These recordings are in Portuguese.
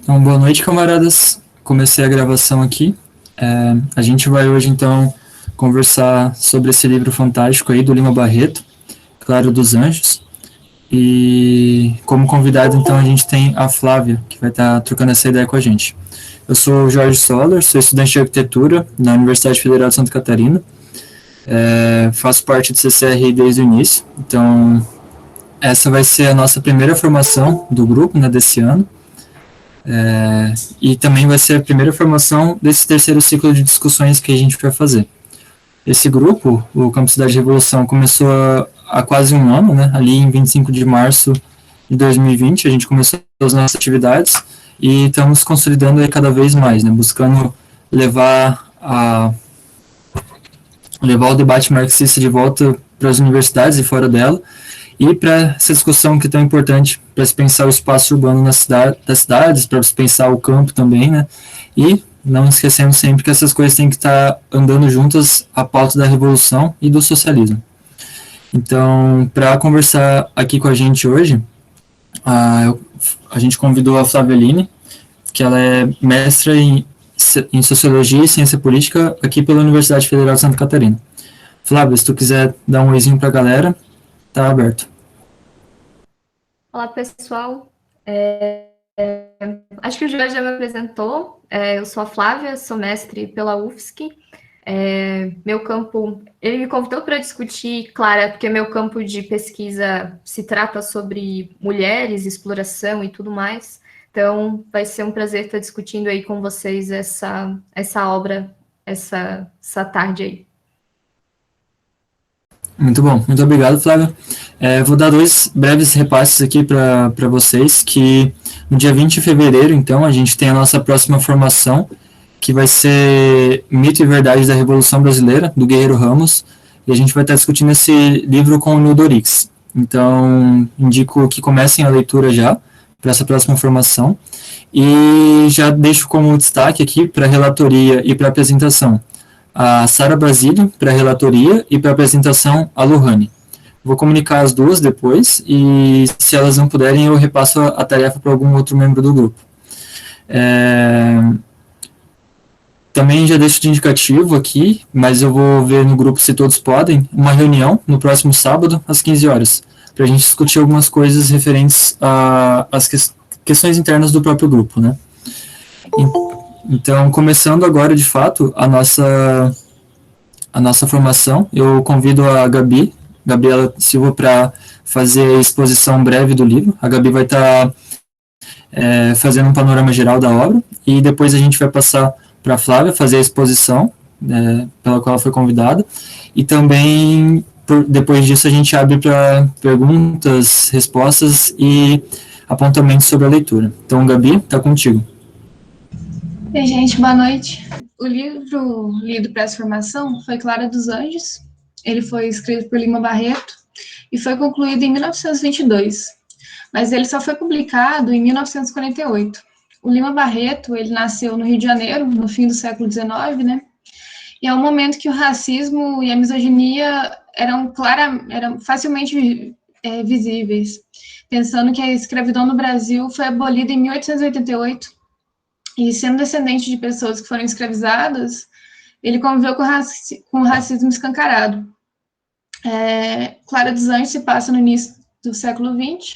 Então, boa noite, camaradas. Comecei a gravação aqui. A gente vai hoje, então, conversar sobre esse livro fantástico aí do Lima Barreto, Claro dos Anjos. E como convidado, então, a gente tem a Flávia, que vai estar trocando essa ideia com a gente. Eu sou o Jorge Soller, sou estudante de arquitetura na Universidade Federal de Santa Catarina. Faço parte do CCRI desde o início. Então, essa vai ser a nossa primeira formação do grupo, né, desse ano. E também vai ser a primeira formação desse terceiro ciclo de discussões que a gente vai fazer. Esse grupo, o Campus Cidade Revolução, começou há quase um ano, né? Ali em 25 de março de 2020, a gente começou as nossas atividades e estamos consolidando aí cada vez mais, né? Buscando levar o debate marxista de volta para as universidades e fora dela, e para essa discussão que é tão importante para se pensar o espaço urbano das cidades, para se pensar o campo também, né? E não esquecendo sempre que essas coisas têm que estar andando juntas à pauta da revolução e do socialismo. Então, para conversar aqui com a gente hoje, a gente convidou a Flávia Aline, que ela é mestra em Sociologia e Ciência Política aqui pela Universidade Federal de Santa Catarina. Flávia, se tu quiser dar um oizinho para a galera, tá aberto. Olá, pessoal. Acho que o Jorge já me apresentou. Eu sou a Flávia, sou mestre pela UFSC. Meu campo, ele me convidou para discutir, claro, porque meu campo de pesquisa se trata sobre mulheres, exploração e tudo mais. Então, vai ser um prazer estar discutindo aí com vocês essa obra, essa tarde aí. Muito bom, muito obrigado, Flávia. Vou dar dois breves repasses aqui para vocês, que no dia 20 de fevereiro, então, a gente tem a nossa próxima formação, que vai ser Mito e Verdade da Revolução Brasileira, do Guerreiro Ramos, e a gente vai estar discutindo esse livro com o Nildorix. Então, indico que comecem a leitura já, para essa próxima formação, e já deixo como destaque aqui para a relatoria e para a apresentação a Sara Basílio para a relatoria e para a apresentação a Lohane. Vou comunicar as duas depois e, se elas não puderem, eu repasso a tarefa para algum outro membro do grupo. Também já deixo de indicativo aqui, mas eu vou ver no grupo se todos podem, uma reunião no próximo sábado, às 15 horas, para a gente discutir algumas coisas referentes às questões internas do próprio grupo, né? Então, começando agora, de fato, a nossa formação, eu convido a Gabriela Silva, para fazer a exposição breve do livro. A Gabi vai estar fazendo um panorama geral da obra, e depois a gente vai passar para a Flávia fazer a exposição pela qual ela foi convidada, e também, depois disso, a gente abre para perguntas, respostas e apontamentos sobre a leitura. Então, Gabi, está contigo. Oi, gente, boa noite. O livro lido para essa formação foi Clara dos Anjos. Ele foi escrito por Lima Barreto e foi concluído em 1922, mas ele só foi publicado em 1948. O Lima Barreto, ele nasceu no Rio de Janeiro, no fim do século XIX, né? E é um momento que o racismo e a misoginia eram facilmente visíveis, pensando que a escravidão no Brasil foi abolida em 1888, e sendo descendente de pessoas que foram escravizadas, ele conviveu com o racismo escancarado. Clara dos Anjos se passa no início do século XX,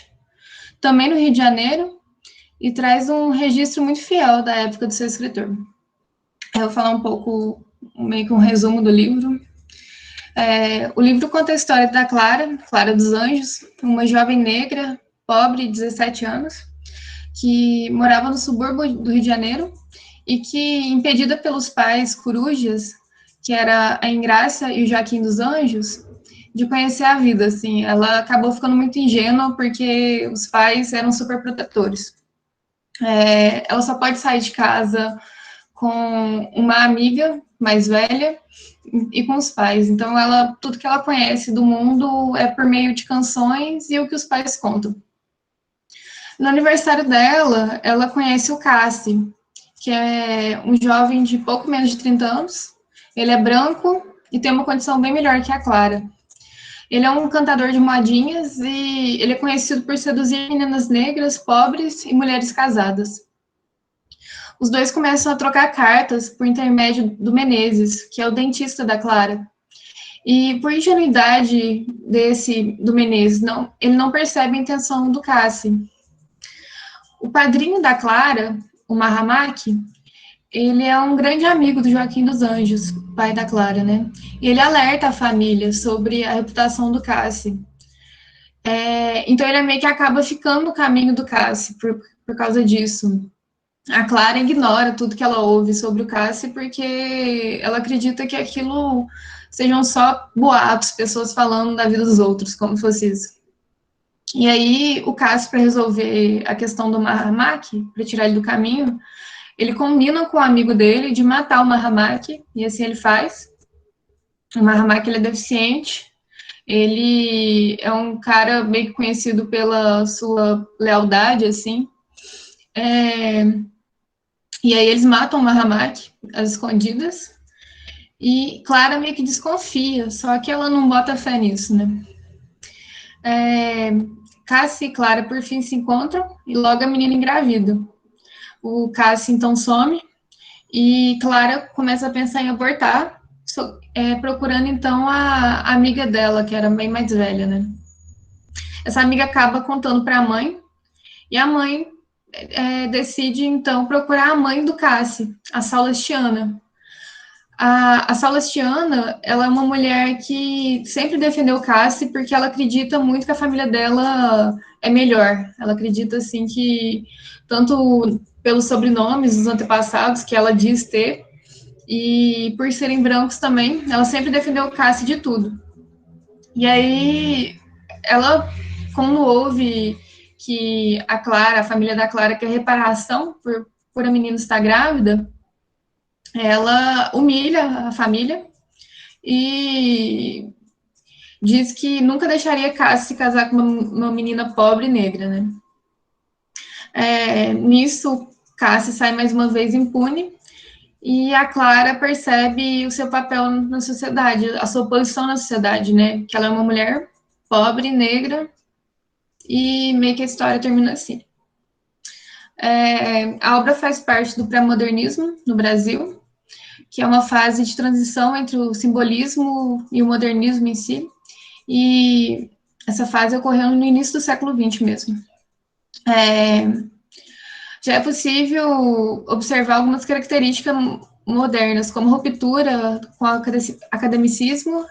também no Rio de Janeiro, e traz um registro muito fiel da época do seu escritor. Eu vou falar um pouco, meio que um resumo do livro. O livro conta a história da Clara dos Anjos, uma jovem negra, pobre, de 17 anos, que morava no subúrbio do Rio de Janeiro e que, impedida pelos pais corujas, que era a Ingrácia e o Joaquim dos Anjos, de conhecer a vida, assim, ela acabou ficando muito ingênua porque os pais eram super protetores. Ela só pode sair de casa com uma amiga mais velha e com os pais. Então, tudo que ela conhece do mundo é por meio de canções e o que os pais contam. No aniversário dela, ela conhece o Cassi, que é um jovem de pouco menos de 30 anos. Ele é branco e tem uma condição bem melhor que a Clara. Ele é um cantador de modinhas e ele é conhecido por seduzir meninas negras, pobres e mulheres casadas. Os dois começam a trocar cartas por intermédio do Menezes, que é o dentista da Clara. E por ingenuidade do Menezes, ele não percebe a intenção do Cassi. O padrinho da Clara, o Mahamaki, ele é um grande amigo do Joaquim dos Anjos, pai da Clara, né? E ele alerta a família sobre a reputação do Cassi. Então ele meio que acaba ficando no caminho do Cassi por causa disso. A Clara ignora tudo que ela ouve sobre o Cassi porque ela acredita que aquilo sejam só boatos, pessoas falando da vida dos outros, como se fosse isso. E aí o Cassi, para resolver a questão do Mahamaki, para tirar ele do caminho, ele combina com o amigo dele de matar o Mahamaki, e assim ele faz. O Mahamaki, ele é deficiente, ele é um cara meio que conhecido pela sua lealdade, assim. E aí eles matam o Mahamaki, às escondidas, e Clara meio que desconfia, só que ela não bota fé nisso, né? Cassi e Clara, por fim, se encontram, e logo a menina engravida. O Cassi, então, some, e Clara começa a pensar em abortar, procurando, então, a amiga dela, que era bem mais velha, né? Essa amiga acaba contando para a mãe, e a mãe decide, então, procurar a mãe do Cassi, a Saulastiana. A Saulastiana, ela é uma mulher que sempre defendeu o Cassi porque ela acredita muito que a família dela é melhor. Ela acredita, assim, que tanto pelos sobrenomes dos antepassados que ela diz ter, e por serem brancos também, ela sempre defendeu o Cassi de tudo. E aí, ela, como ouve que a família da Clara quer reparação por a menina estar grávida, ela humilha a família e diz que nunca deixaria Cassi se casar com uma menina pobre e negra, né? Nisso, Cassi sai mais uma vez impune e a Clara percebe o seu papel na sociedade, a sua posição na sociedade, né? Que ela é uma mulher pobre, negra, e meio que a história termina assim. A obra faz parte do pré-modernismo no Brasil, que é uma fase de transição entre o simbolismo e o modernismo em si, e essa fase ocorreu no início do século XX mesmo. Já é possível observar algumas características modernas, como ruptura com o academicismo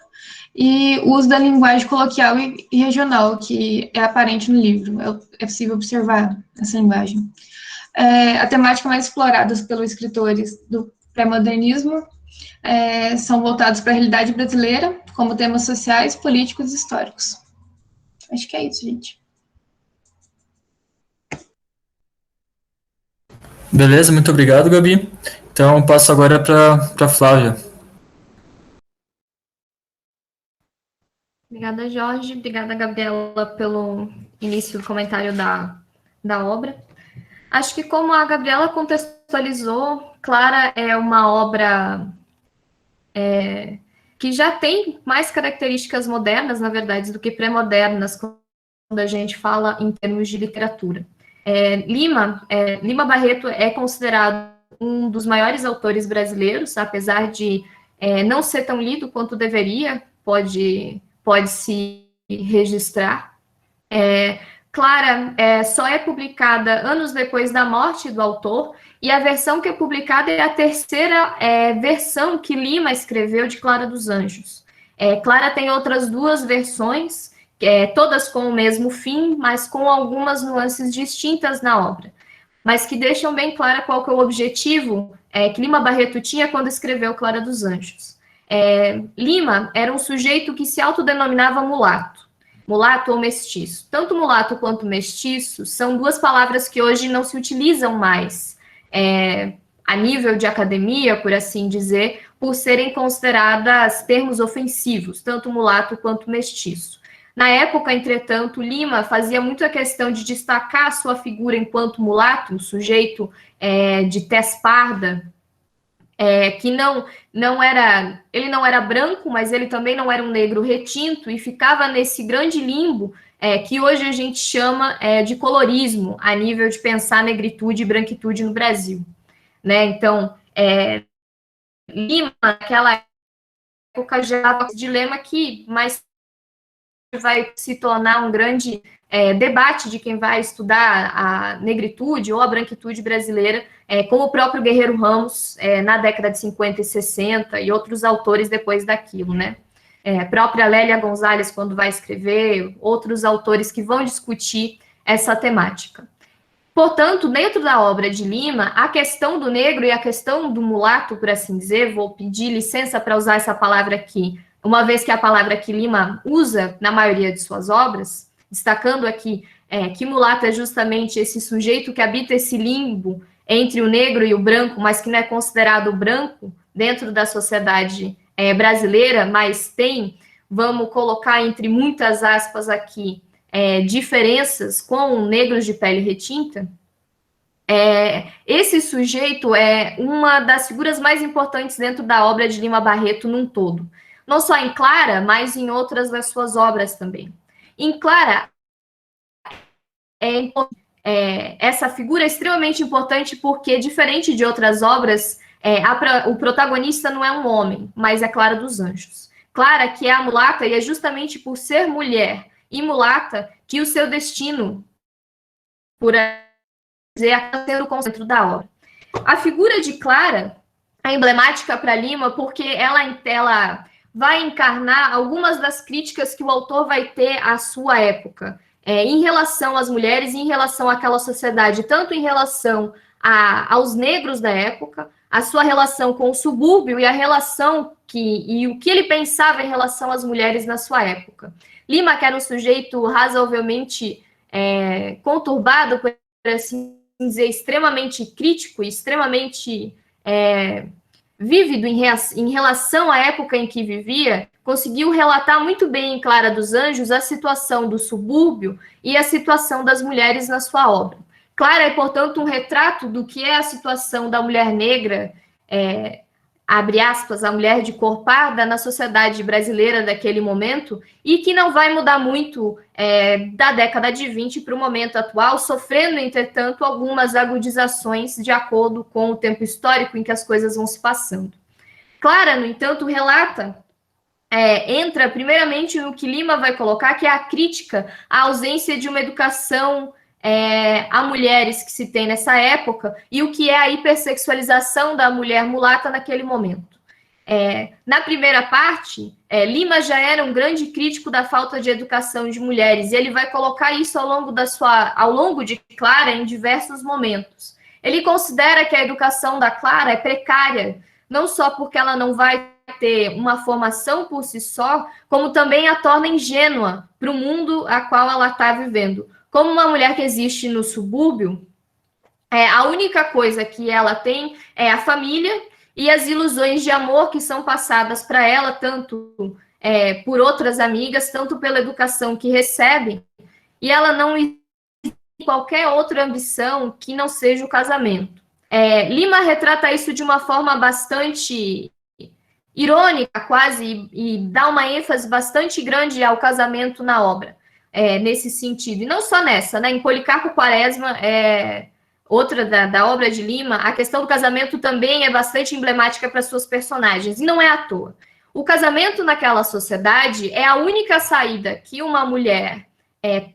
e o uso da linguagem coloquial e regional, que é aparente no livro. É possível observar essa linguagem. A temática mais explorada pelos escritores do pré-modernismo são voltados para a realidade brasileira, como temas sociais, políticos e históricos. Acho que é isso, gente. Beleza, muito obrigado, Gabi. Então, passo agora para a Flávia. Obrigada, Jorge. Obrigada, Gabriela, pelo início do comentário da obra. Acho que, como a Gabriela contextualizou, Clara é uma obra que já tem mais características modernas, na verdade, do que pré-modernas, quando a gente fala em termos de literatura. Lima Barreto é considerado um dos maiores autores brasileiros, apesar de não ser tão lido quanto deveria, pode se registrar. Clara só é publicada anos depois da morte do autor, e a versão que é publicada é a terceira versão que Lima escreveu de Clara dos Anjos. Clara tem outras duas versões, todas com o mesmo fim, mas com algumas nuances distintas na obra, mas que deixam bem clara qual que é o objetivo que Lima Barreto tinha quando escreveu Clara dos Anjos. Lima era um sujeito que se autodenominava mulato ou mestiço. Tanto mulato quanto mestiço são duas palavras que hoje não se utilizam mais a nível de academia, por assim dizer, por serem consideradas termos ofensivos, tanto mulato quanto mestiço. Na época, entretanto, Lima fazia muito a questão de destacar a sua figura enquanto mulato, um sujeito de tez parda, que ele não era branco, mas ele também não era um negro retinto, e ficava nesse grande limbo que hoje a gente chama de colorismo, a nível de pensar negritude e branquitude no Brasil. né? Então, Lima, naquela época, já estava esse dilema que mais vai se tornar um grande debate de quem vai estudar a negritude ou a branquitude brasileira, como o próprio Guerreiro Ramos, na década de 50 e 60, e outros autores depois daquilo, né? A própria Lélia Gonzalez, quando vai escrever, outros autores que vão discutir essa temática. Portanto, dentro da obra de Lima, a questão do negro e a questão do mulato, por assim dizer, vou pedir licença para usar essa palavra aqui, uma vez que é a palavra que Lima usa na maioria de suas obras, destacando aqui que mulato é justamente esse sujeito que habita esse limbo entre o negro e o branco, mas que não é considerado branco dentro da sociedade brasileira, mas tem, vamos colocar entre muitas aspas aqui, diferenças com negros de pele retinta. Esse sujeito é uma das figuras mais importantes dentro da obra de Lima Barreto num todo. Não só em Clara, mas em outras das suas obras também. Em Clara, essa figura é extremamente importante porque, diferente de outras obras, o protagonista não é um homem, mas é Clara dos Anjos. Clara, que é a mulata, e é justamente por ser mulher e mulata que o seu destino, por dizer, acaba sendo o concentro da obra. A figura de Clara é emblemática para Lima porque ela vai encarnar algumas das críticas que o autor vai ter à sua época, em relação às mulheres e em relação àquela sociedade, tanto em relação aos negros da época, a sua relação com o subúrbio e a relação e o que ele pensava em relação às mulheres na sua época. Lima, que era um sujeito razoavelmente conturbado, por assim dizer, extremamente crítico e extremamente vívido em relação à época em que vivia, conseguiu relatar muito bem em Clara dos Anjos a situação do subúrbio e a situação das mulheres na sua obra. Clara é, portanto, um retrato do que é a situação da mulher negra, abre aspas, a mulher de cor parda na sociedade brasileira daquele momento, e que não vai mudar muito da década de 20 para o momento atual, sofrendo, entretanto, algumas agudizações de acordo com o tempo histórico em que as coisas vão se passando. Clara, no entanto, relata, entra primeiramente no que Lima vai colocar, que é a crítica à ausência de uma educação a mulheres que se tem nessa época, e o que é a hipersexualização da mulher mulata naquele momento. Na primeira parte, Lima já era um grande crítico da falta de educação de mulheres, e ele vai colocar isso ao longo de Clara em diversos momentos. Ele considera que a educação da Clara é precária, não só porque ela não vai ter uma formação por si só, como também a torna ingênua para o mundo a qual ela está vivendo. Como uma mulher que existe no subúrbio, a única coisa que ela tem é a família e as ilusões de amor que são passadas para ela, tanto por outras amigas, tanto pela educação que recebe, e ela não tem qualquer outra ambição que não seja o casamento. Lima retrata isso de uma forma bastante irônica, quase, e dá uma ênfase bastante grande ao casamento na obra. Nesse sentido, e não só nessa, né? Em Policarpo Quaresma, outra da obra de Lima, a questão do casamento também é bastante emblemática para suas personagens, e não é à toa. O casamento naquela sociedade é a única saída que uma mulher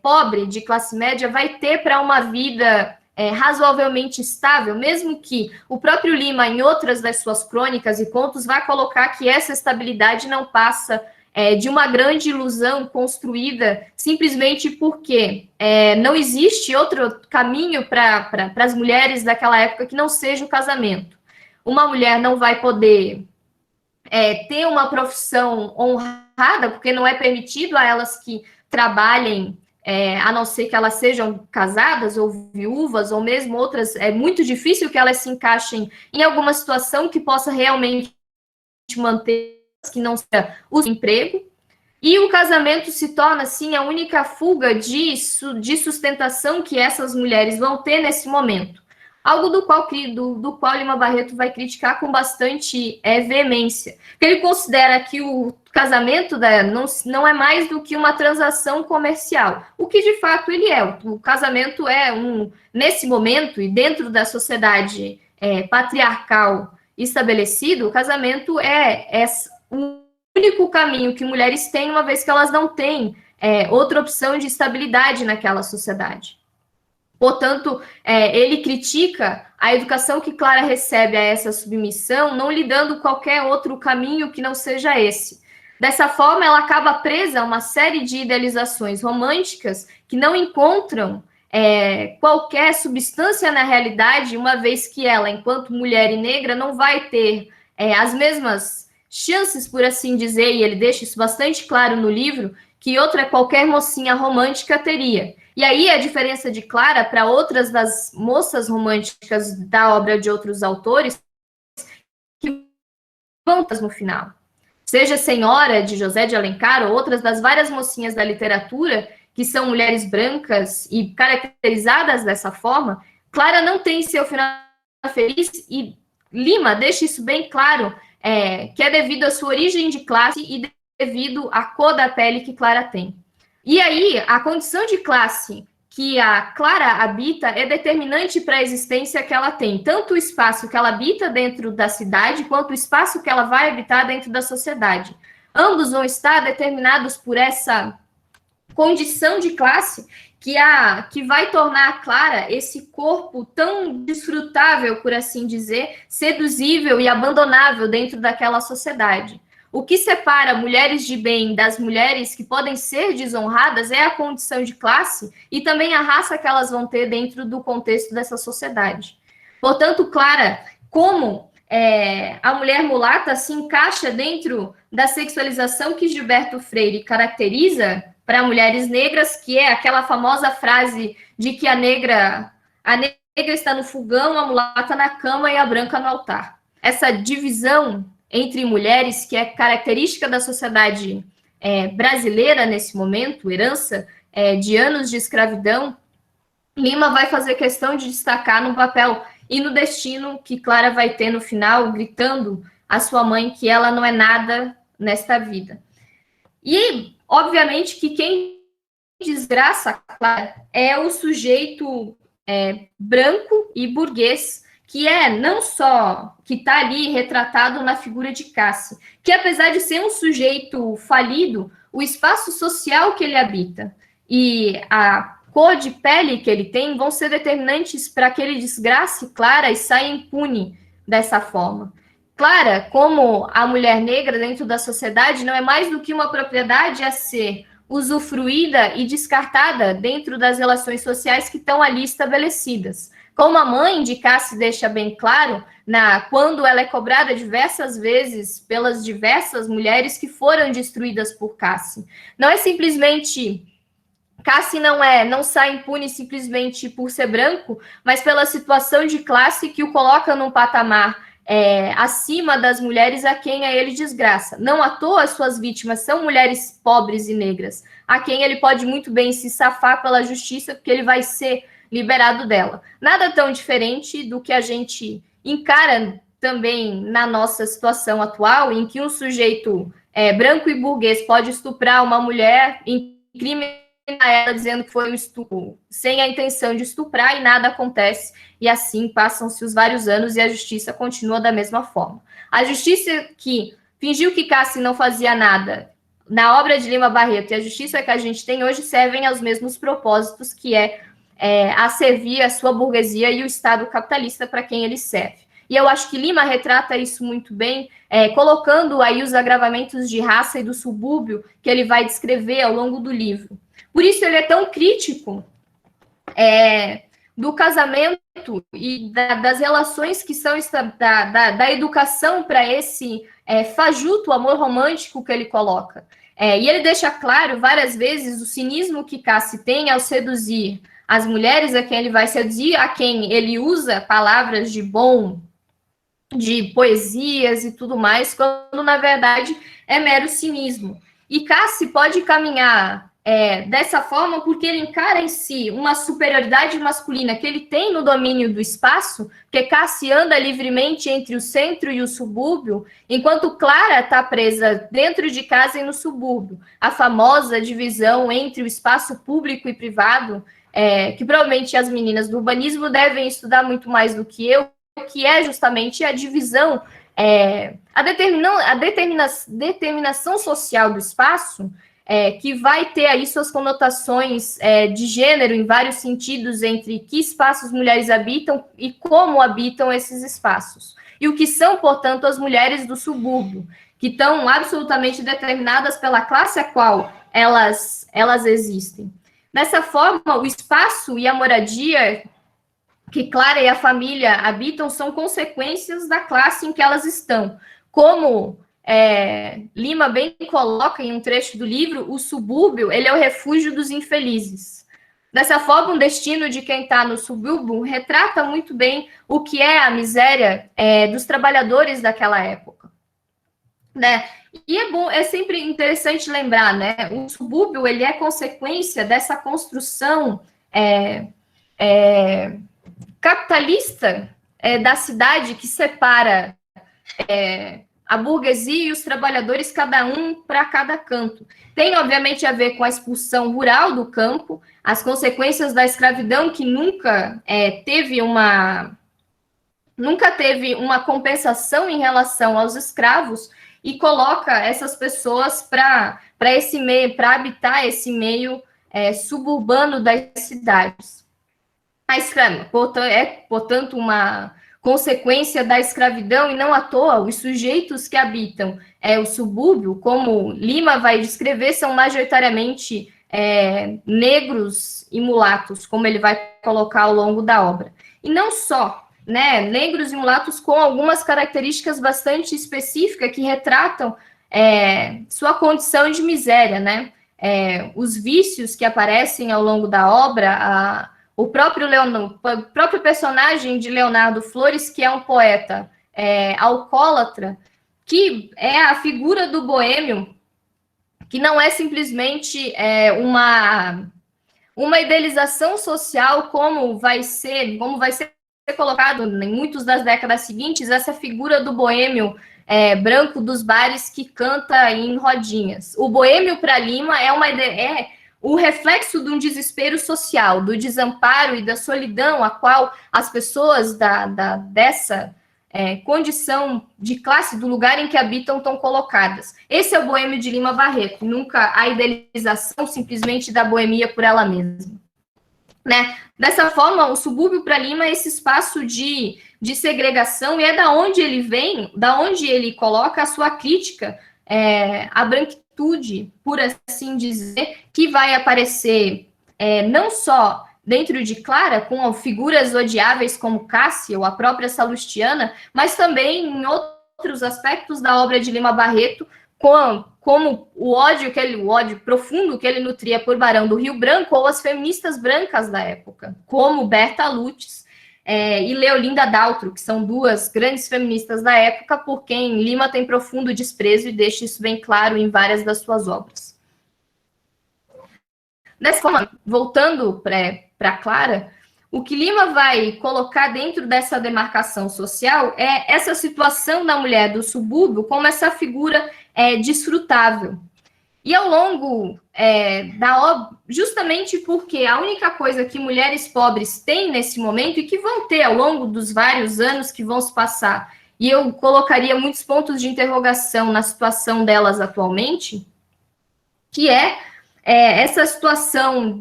pobre, de classe média, vai ter para uma vida razoavelmente estável, mesmo que o próprio Lima, em outras das suas crônicas e contos, vai colocar que essa estabilidade não passa de uma grande ilusão construída simplesmente porque não existe outro caminho para as mulheres daquela época que não seja o casamento. Uma mulher não vai poder ter uma profissão honrada, porque não é permitido a elas que trabalhem, a não ser que elas sejam casadas ou viúvas, ou mesmo outras, é muito difícil que elas se encaixem em alguma situação que possa realmente manter, que não seja o emprego, e o casamento se torna, assim, a única fuga de sustentação que essas mulheres vão ter nesse momento. Algo do qual Lima Barreto vai criticar com bastante veemência. Porque ele considera que o casamento não é mais do que uma transação comercial, o que de fato ele é. O casamento nesse momento, e dentro da sociedade patriarcal estabelecido, o casamento é o único caminho que mulheres têm, uma vez que elas não têm outra opção de estabilidade naquela sociedade. Portanto, ele critica a educação que Clara recebe a essa submissão, não lhe dando qualquer outro caminho que não seja esse. Dessa forma, ela acaba presa a uma série de idealizações românticas que não encontram qualquer substância na realidade, uma vez que ela, enquanto mulher e negra, não vai ter as mesmas chances, por assim dizer, e ele deixa isso bastante claro no livro, que qualquer mocinha romântica teria. E aí a diferença de Clara para outras das moças românticas da obra de outros autores, que vão no final. Seja Senhora, de José de Alencar, ou outras das várias mocinhas da literatura, que são mulheres brancas e caracterizadas dessa forma, Clara não tem seu final feliz, e Lima deixa isso bem claro, que é devido à sua origem de classe e devido à cor da pele que Clara tem. E aí, a condição de classe que a Clara habita é determinante para a existência que ela tem, tanto o espaço que ela habita dentro da cidade, quanto o espaço que ela vai habitar dentro da sociedade. Ambos vão estar determinados por essa condição de classe que vai tornar a Clara esse corpo tão desfrutável, por assim dizer, seduzível e abandonável dentro daquela sociedade. O que separa mulheres de bem das mulheres que podem ser desonradas é a condição de classe e também a raça que elas vão ter dentro do contexto dessa sociedade. Portanto, Clara, como a mulher mulata se encaixa dentro da sexualização que Gilberto Freire caracteriza para mulheres negras, que é aquela famosa frase de que a negra está no fogão, a mulata na cama e a branca no altar. Essa divisão entre mulheres, que é característica da sociedade brasileira nesse momento, herança de anos de escravidão, Lima vai fazer questão de destacar no papel e no destino que Clara vai ter no final, gritando à sua mãe que ela não é nada nesta vida. E, obviamente, que quem desgraça a Clara é o sujeito branco e burguês, que não só que está ali retratado na figura de Cassi, que apesar de ser um sujeito falido, o espaço social que ele habita e a cor de pele que ele tem vão ser determinantes para que ele desgrace Clara e saia impune dessa forma. Clara, como a mulher negra dentro da sociedade, não é mais do que uma propriedade a ser usufruída e descartada dentro das relações sociais que estão ali estabelecidas. Como a mãe de Cassi deixa bem claro, quando ela é cobrada diversas vezes pelas diversas mulheres que foram destruídas por Cassi. Não é simplesmente... Cassi não sai impune simplesmente por ser branco, mas pela situação de classe que o coloca num patamar acima das mulheres a quem ele desgraça. Não à toa as suas vítimas são mulheres pobres e negras, a quem ele pode muito bem se safar pela justiça, porque ele vai ser liberado dela. Nada tão diferente do que a gente encara também na nossa situação atual, em que um sujeito branco e burguês pode estuprar uma mulher, incriminar ela dizendo que foi um estupro, sem a intenção de estuprar, e nada acontece, e assim passam-se os vários anos e a justiça continua da mesma forma. A justiça que fingiu que Cassi não fazia nada na obra de Lima Barreto e a justiça que a gente tem hoje servem aos mesmos propósitos, que a servir a sua burguesia e o Estado capitalista para quem ele serve. E eu acho que Lima retrata isso muito bem, colocando aí os agravamentos de raça e do subúrbio que ele vai descrever ao longo do livro. Por isso ele é tão crítico do casamento e das relações que são da educação para esse fajuto amor romântico que ele coloca. E ele deixa claro várias vezes o cinismo que Cassi tem ao seduzir as mulheres a quem ele vai seduzir, a quem ele usa palavras de poesias e tudo mais, quando na verdade é mero cinismo. E Cassi pode caminhar dessa forma porque ele encara em si uma superioridade masculina que ele tem no domínio do espaço, porque Cassi anda livremente entre o centro e o subúrbio, enquanto Clara está presa dentro de casa e no subúrbio. A famosa divisão entre o espaço público e privado, que provavelmente as meninas do urbanismo devem estudar muito mais do que eu, que é justamente a divisão, a determinação social do espaço, que vai ter aí suas conotações de gênero em vários sentidos entre que espaços mulheres habitam e como habitam esses espaços. E o que são, portanto, as mulheres do subúrbio, que estão absolutamente determinadas pela classe a qual elas existem. Dessa forma, o espaço e a moradia que Clara e a família habitam são consequências da classe em que elas estão. Como Lima bem coloca em um trecho do livro, o subúrbio ele é o refúgio dos infelizes. Dessa forma, o destino de quem está no subúrbio retrata muito bem o que é a miséria dos trabalhadores daquela época. Né? E é sempre interessante lembrar, né? O subúrbio ele é consequência dessa construção capitalista da cidade que separa a burguesia e os trabalhadores, cada um para cada canto. Tem, obviamente, a ver com a expulsão rural do campo, as consequências da escravidão, que nunca teve uma compensação em relação aos escravos, e coloca essas pessoas para habitar esse meio suburbano das cidades. A escrava portanto, uma consequência da escravidão, e não à toa, os sujeitos que habitam o subúrbio, como Lima vai descrever, são majoritariamente negros e mulatos, como ele vai colocar ao longo da obra. E não só, né, negros e mulatos com algumas características bastante específicas que retratam sua condição de miséria, né? Os vícios que aparecem ao longo da obra, o próprio personagem de Leonardo Flores, que é um poeta alcoólatra, que é a figura do boêmio, que não é simplesmente uma idealização social, como vai ser colocado em muitas das décadas seguintes, essa figura do boêmio branco dos bares que canta em rodinhas. O boêmio, para Lima, é o reflexo de um desespero social, do desamparo e da solidão a qual as pessoas dessa condição de classe, do lugar em que habitam, estão colocadas. Esse é o boêmio de Lima Barreto, nunca a idealização simplesmente da boemia por ela mesma. Né? Dessa forma, o subúrbio para Lima é esse espaço de segregação, e é da onde ele vem, da onde ele coloca a sua crítica à branquitude, por assim dizer, que vai aparecer não só dentro de Clara, com figuras odiáveis como Cássia ou a própria Salustiana, mas também em outros aspectos da obra de Lima Barreto, como o ódio profundo que ele nutria por Barão do Rio Branco, ou as feministas brancas da época, como Berta Lutz e Leolinda Daltro, que são duas grandes feministas da época, por quem Lima tem profundo desprezo, e deixa isso bem claro em várias das suas obras. Dessa forma, voltando para Clara, o que Lima vai colocar dentro dessa demarcação social é essa situação da mulher do subúrbio como essa figura desfrutável. E ao longo da obra, justamente porque a única coisa que mulheres pobres têm nesse momento, e que vão ter ao longo dos vários anos que vão se passar, e eu colocaria muitos pontos de interrogação na situação delas atualmente, que essa situação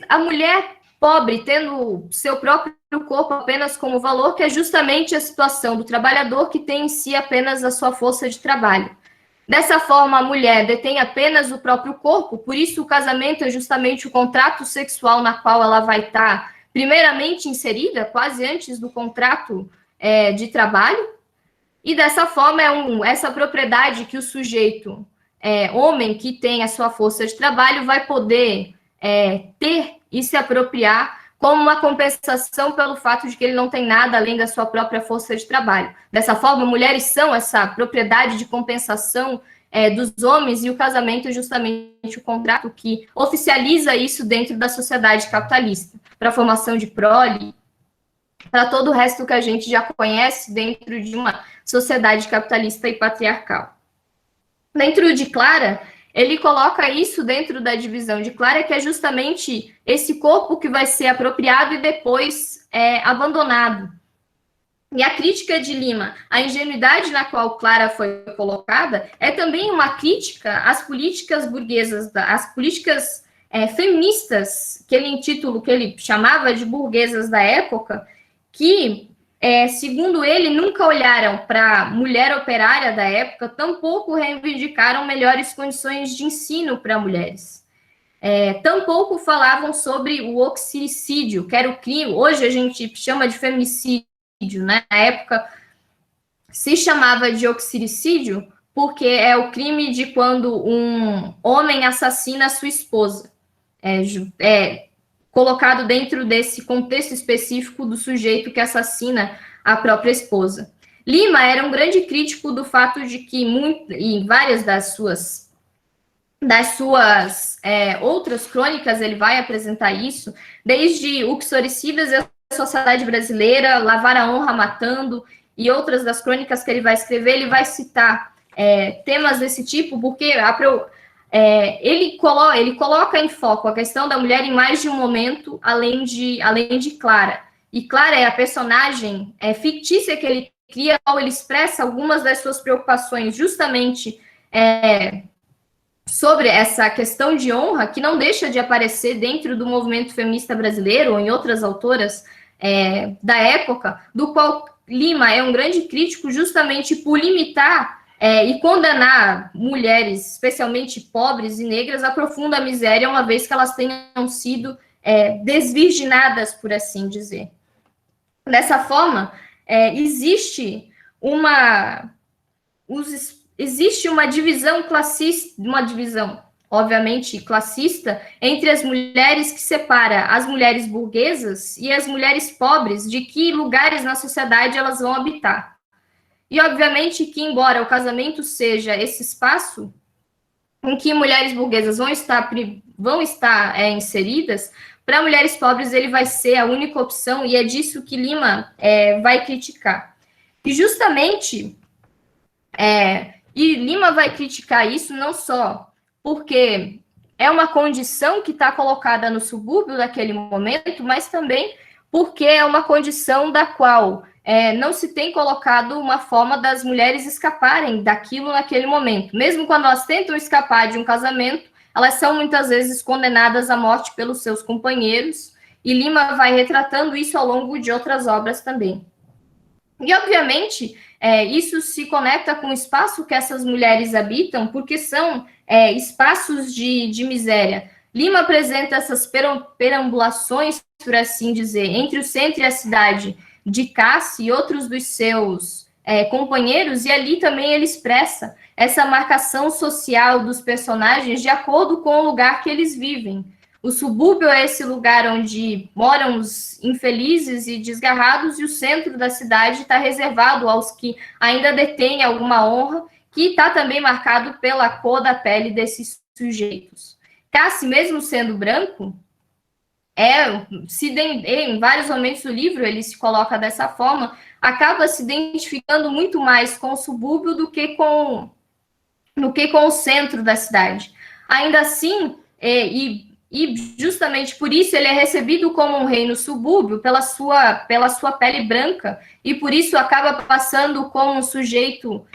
a mulher pobre tendo seu próprio corpo apenas como valor, que é justamente a situação do trabalhador que tem em si apenas a sua força de trabalho. Dessa forma, a mulher detém apenas o próprio corpo, por isso o casamento é justamente o contrato sexual na qual ela vai estar primeiramente inserida, quase antes do contrato de trabalho, e dessa forma essa propriedade que o sujeito homem que tem a sua força de trabalho vai poder ter e se apropriar como uma compensação pelo fato de que ele não tem nada além da sua própria força de trabalho. Dessa forma, mulheres são essa propriedade de compensação dos homens, e o casamento é justamente o contrato que oficializa isso dentro da sociedade capitalista, para a formação de prole, para todo o resto que a gente já conhece dentro de uma sociedade capitalista e patriarcal. Dentro de Clara, ele coloca isso dentro da divisão de Clara, que é justamente esse corpo que vai ser apropriado e depois abandonado. E a crítica de Lima, a ingenuidade na qual Clara foi colocada, é também uma crítica às políticas burguesas, às políticas feministas, que ele chamava de burguesas da época, que, segundo ele, nunca olharam para a mulher operária da época, tampouco reivindicaram melhores condições de ensino para mulheres. Tampouco falavam sobre o oxiricídio, que era o crime, hoje a gente chama de feminicídio, né? Na época se chamava de oxiricídio porque é o crime de quando um homem assassina a sua esposa. Colocado dentro desse contexto específico do sujeito que assassina a própria esposa. Lima era um grande crítico do fato de que em várias das suas outras crônicas ele vai apresentar isso, desde Uxoricidas e a Sociedade Brasileira, Lavar a Honra Matando, e outras das crônicas que ele vai escrever, ele vai citar temas desse tipo, porque ele coloca em foco a questão da mulher em mais de um momento, além de Clara. E Clara é a personagem fictícia que ele cria, ele expressa algumas das suas preocupações justamente sobre essa questão de honra, que não deixa de aparecer dentro do movimento feminista brasileiro, ou em outras autoras da época, do qual Lima é um grande crítico justamente por limitar e condenar mulheres, especialmente pobres e negras, à profunda miséria, uma vez que elas tenham sido desvirginadas, por assim dizer. Dessa forma, existe uma divisão classista, obviamente, classista, entre as mulheres, que separa as mulheres burguesas e as mulheres pobres, de que lugares na sociedade elas vão habitar. E, obviamente, que, embora o casamento seja esse espaço em que mulheres burguesas vão estar inseridas, para mulheres pobres ele vai ser a única opção, e é disso que Lima vai criticar. E, justamente, Lima vai criticar isso não só porque é uma condição que está colocada no subúrbio naquele momento, mas também porque é uma condição da qual não se tem colocado uma forma das mulheres escaparem daquilo naquele momento. Mesmo quando elas tentam escapar de um casamento, elas são muitas vezes condenadas à morte pelos seus companheiros, e Lima vai retratando isso ao longo de outras obras também. E, obviamente, isso se conecta com o espaço que essas mulheres habitam, porque são espaços de miséria. Lima apresenta essas perambulações, por assim dizer, entre o centro e a cidade de Cassi e outros dos seus companheiros, e ali também ele expressa essa marcação social dos personagens de acordo com o lugar que eles vivem. O subúrbio é esse lugar onde moram os infelizes e desgarrados, e o centro da cidade está reservado aos que ainda detêm alguma honra, que está também marcado pela cor da pele desses sujeitos. Cassi, mesmo sendo branco, em vários momentos do livro ele se coloca dessa forma, acaba se identificando muito mais com o subúrbio do que com o centro da cidade. Ainda assim, e justamente por isso ele é recebido como um rei no subúrbio, pela sua pele branca, e por isso acaba passando como um sujeito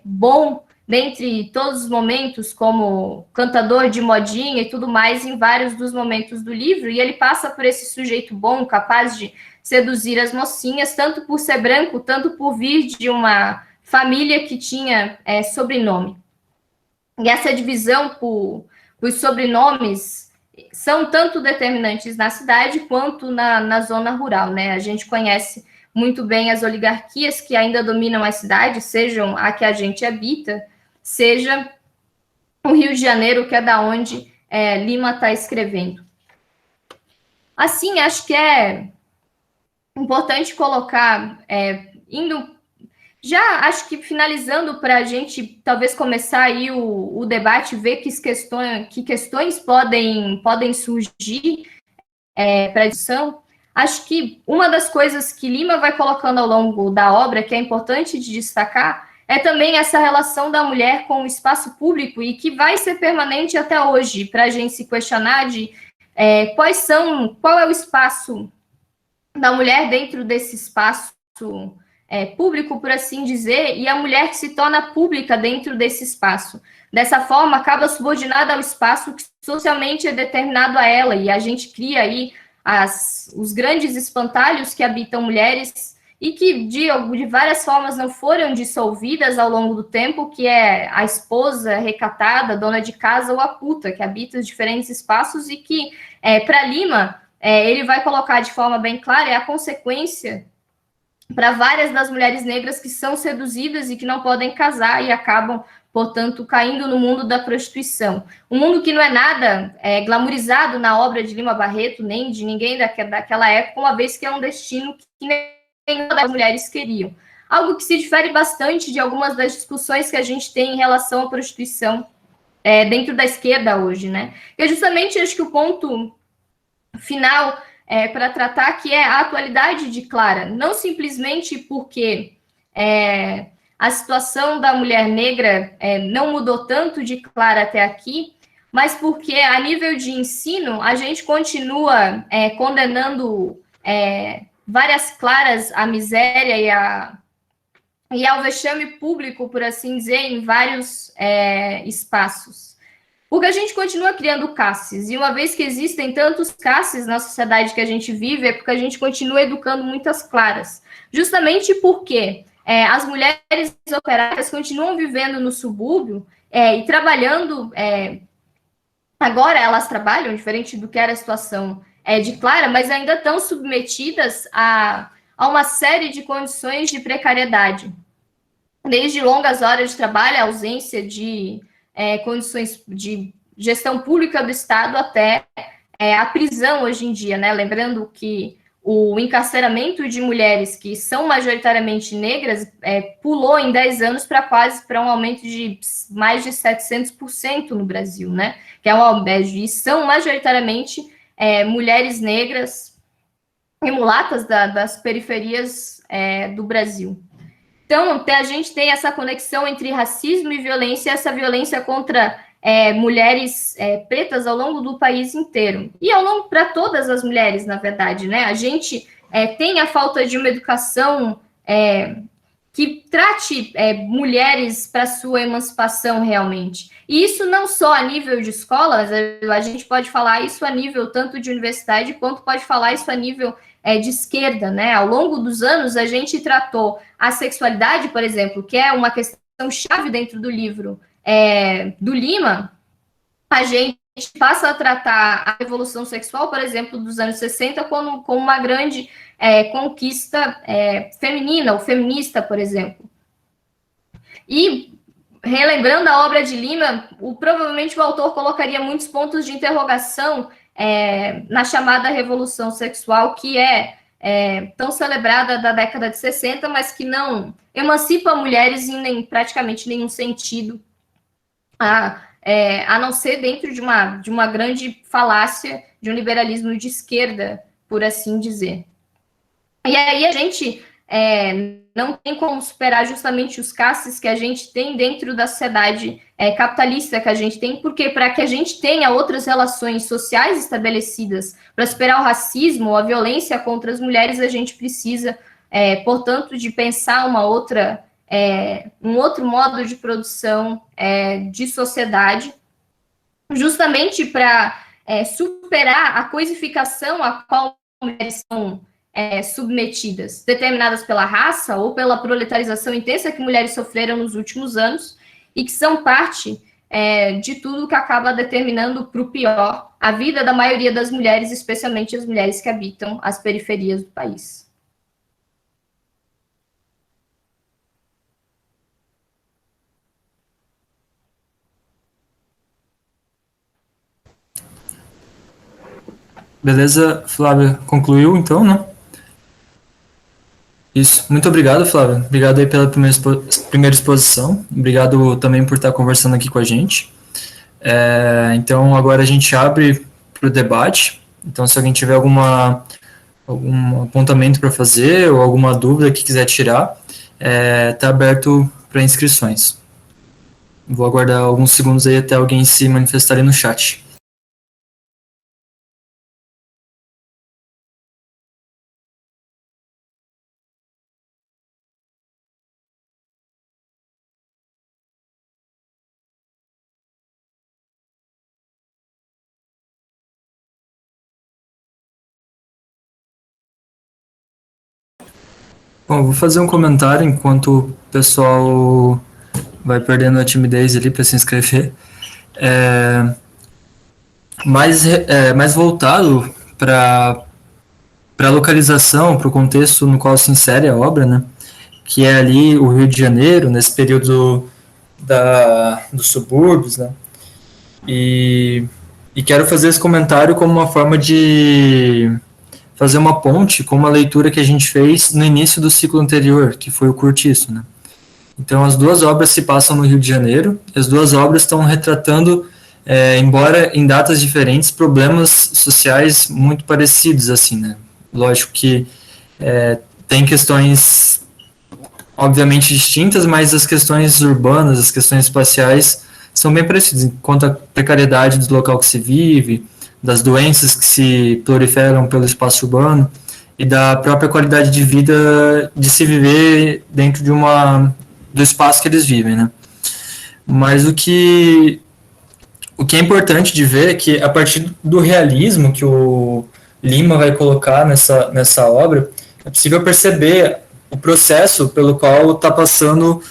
bom, dentre todos os momentos, como cantador de modinha e tudo mais, em vários dos momentos do livro, e ele passa por esse sujeito bom, capaz de seduzir as mocinhas, tanto por ser branco, tanto por vir de uma família que tinha sobrenome. E essa divisão por sobrenomes são tanto determinantes na cidade quanto na zona rural, né? A gente conhece muito bem as oligarquias que ainda dominam as cidades, sejam a que a gente habita, seja o Rio de Janeiro, que é da onde Lima está escrevendo. Assim, acho que é importante colocar, acho que finalizando, para a gente talvez começar aí o debate, ver que questões podem surgir para a discussão. Acho que uma das coisas que Lima vai colocando ao longo da obra, que é importante de destacar, é também essa relação da mulher com o espaço público, e que vai ser permanente até hoje, para a gente se questionar de qual é o espaço da mulher dentro desse espaço público, por assim dizer, e a mulher que se torna pública dentro desse espaço. Dessa forma, acaba subordinada ao espaço que socialmente é determinado a ela, e a gente cria aí os grandes espantalhos que habitam mulheres e que, de várias formas, não foram dissolvidas ao longo do tempo, que é a esposa recatada, dona de casa ou a puta, que habita os diferentes espaços e que, para Lima, ele vai colocar de forma bem clara, é a consequência para várias das mulheres negras que são seduzidas e que não podem casar e acabam, portanto, caindo no mundo da prostituição. Um mundo que não é nada glamourizado na obra de Lima Barreto, nem de ninguém daquela época, uma vez que é um destino que nenhuma das mulheres queriam. Algo que se difere bastante de algumas das discussões que a gente tem em relação à prostituição dentro da esquerda hoje, né? E justamente acho que o ponto final para tratar, que é a atualidade de Clara, não simplesmente porque a situação da mulher negra não mudou tanto de Clara até aqui, mas porque a nível de ensino a gente continua condenando várias Claras à miséria e ao vexame público, por assim dizer, em vários espaços. Porque a gente continua criando casses, e uma vez que existem tantos casses na sociedade que a gente vive, é porque a gente continua educando muitas Claras. Justamente porque as mulheres operárias continuam vivendo no subúrbio e trabalhando. Agora elas trabalham, diferente do que era a situação de Clara, mas ainda estão submetidas a uma série de condições de precariedade. Desde longas horas de trabalho, a ausência de condições de gestão pública do Estado até a prisão hoje em dia, né? Lembrando que o encarceramento de mulheres que são majoritariamente negras pulou em 10 anos para um aumento de mais de 700% no Brasil, né? Que e são majoritariamente mulheres negras e mulatas das periferias do Brasil. Então, a gente tem essa conexão entre racismo e violência, essa violência contra mulheres pretas ao longo do país inteiro. E ao longo para todas as mulheres, na verdade, né? A gente tem a falta de uma educação que trate mulheres para sua emancipação realmente. E isso não só a nível de escolas, a gente pode falar isso a nível tanto de universidade, quanto pode falar isso a nível de esquerda, né? Ao longo dos anos, a gente tratou a sexualidade, por exemplo, que é uma questão chave dentro do livro do Lima, a gente passa a tratar a revolução sexual, por exemplo, dos anos 60, como uma grande conquista feminina ou feminista, por exemplo. E, relembrando a obra de Lima, provavelmente o autor colocaria muitos pontos de interrogação na chamada revolução sexual, que é tão celebrada da década de 60, mas que não emancipa mulheres em praticamente nenhum sentido, a não ser dentro de uma grande falácia de um liberalismo de esquerda, por assim dizer. E aí a gente não tem como superar justamente os castes que a gente tem dentro da sociedade capitalista que a gente tem, porque para que a gente tenha outras relações sociais estabelecidas, para superar o racismo ou a violência contra as mulheres, a gente precisa, portanto, de pensar um outro modo de produção de sociedade, justamente para superar a coisificação a qual mulheres são submetidas, determinadas pela raça ou pela proletarização intensa que mulheres sofreram nos últimos anos e que são parte de tudo que acaba determinando para o pior a vida da maioria das mulheres, especialmente as mulheres que habitam as periferias do país. Beleza, Flávia, concluiu então, né? Isso. Muito obrigado, Flávia. Obrigado aí pela primeira exposição. Obrigado também por estar conversando aqui com a gente. Então, agora a gente abre para o debate. Então, se alguém tiver algum apontamento para fazer ou alguma dúvida que quiser tirar, está aberto para inscrições. Vou aguardar alguns segundos aí até alguém se manifestar aí no chat. Bom, vou fazer um comentário enquanto o pessoal vai perdendo a timidez ali para se inscrever. É, mais voltado para a localização, para o contexto no qual se insere a obra, né? Que é ali o Rio de Janeiro, nesse período dos subúrbios, né? E, e quero fazer esse comentário como uma forma de fazer uma ponte com uma leitura que a gente fez no início do ciclo anterior, que foi o Curtiço, né? Então, as duas obras se passam no Rio de Janeiro, e as duas obras estão retratando, embora em datas diferentes, problemas sociais muito parecidos, assim, né? Lógico que tem questões obviamente distintas, mas as questões urbanas, as questões espaciais são bem parecidas, enquanto a precariedade do local que se vive, das doenças que se proliferam pelo espaço urbano e da própria qualidade de vida de se viver dentro do espaço que eles vivem, né? Mas o que é importante de ver é que a partir do realismo que o Lima vai colocar nessa obra, é possível perceber o processo pelo qual está passando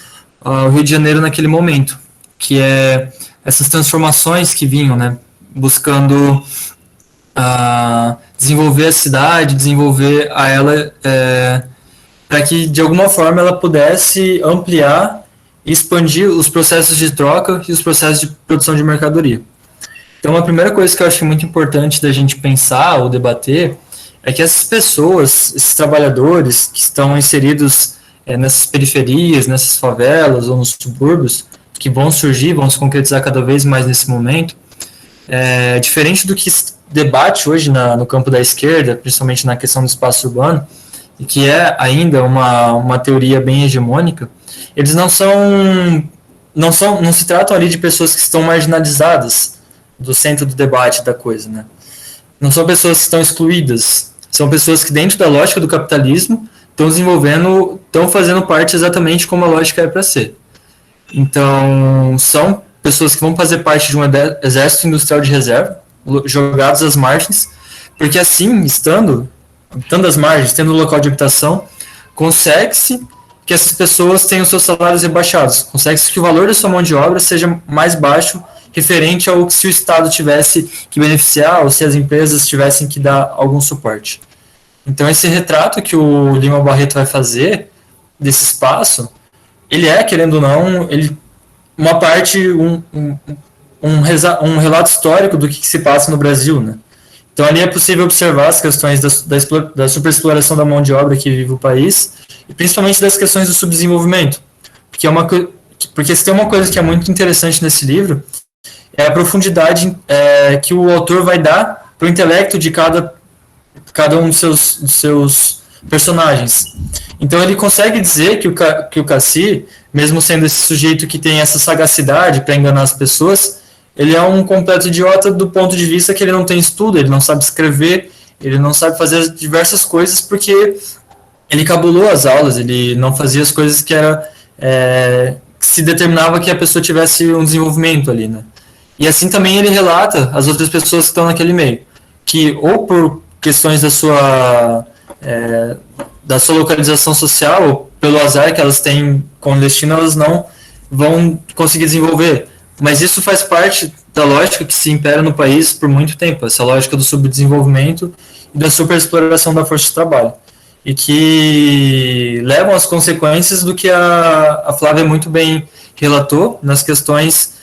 o Rio de Janeiro naquele momento, que é essas transformações que vinham, né, buscando desenvolver a cidade, desenvolver a ela para que de alguma forma ela pudesse ampliar e expandir os processos de troca e os processos de produção de mercadoria. Então, a primeira coisa que eu acho muito importante da gente pensar ou debater é que essas pessoas, esses trabalhadores que estão inseridos nessas periferias, nessas favelas ou nos subúrbios, que vão surgir, vão se concretizar cada vez mais nesse momento, diferente do que se debate hoje no campo da esquerda, principalmente na questão do espaço urbano, e que é ainda uma teoria bem hegemônica, eles não se tratam ali de pessoas que estão marginalizadas do centro do debate da coisa, né? Não são pessoas que estão excluídas, são pessoas que dentro da lógica do capitalismo estão fazendo parte exatamente como a lógica é para ser. Então, são pessoas que vão fazer parte de um exército industrial de reserva, jogados às margens, porque assim, estando às margens, tendo um local de habitação, consegue-se que essas pessoas tenham seus salários rebaixados, consegue-se que o valor da sua mão de obra seja mais baixo referente ao que se o Estado tivesse que beneficiar ou se as empresas tivessem que dar algum suporte. Então, esse retrato que o Lima Barreto vai fazer desse espaço, ele querendo ou não, uma parte, um relato histórico do que se passa no Brasil, né? Então, ali é possível observar as questões da superexploração da mão de obra que vive o país, e principalmente das questões do subdesenvolvimento. Porque se tem uma coisa que é muito interessante nesse livro, é a profundidade que o autor vai dar para o intelecto de cada um dos seus personagens. Então ele consegue dizer que o Cassi, mesmo sendo esse sujeito que tem essa sagacidade para enganar as pessoas, ele é um completo idiota do ponto de vista que ele não tem estudo, ele não sabe escrever, ele não sabe fazer diversas coisas porque ele cabulou as aulas, ele não fazia as coisas que se determinava que a pessoa tivesse um desenvolvimento ali, né? E assim também ele relata as outras pessoas que estão naquele meio, que ou por questões da sua localização social, ou pelo azar que elas têm com o destino, elas não vão conseguir desenvolver. Mas isso faz parte da lógica que se impera no país por muito tempo, essa lógica do subdesenvolvimento e da superexploração da força de trabalho. E que levam às consequências do que a Flávia muito bem relatou nas questões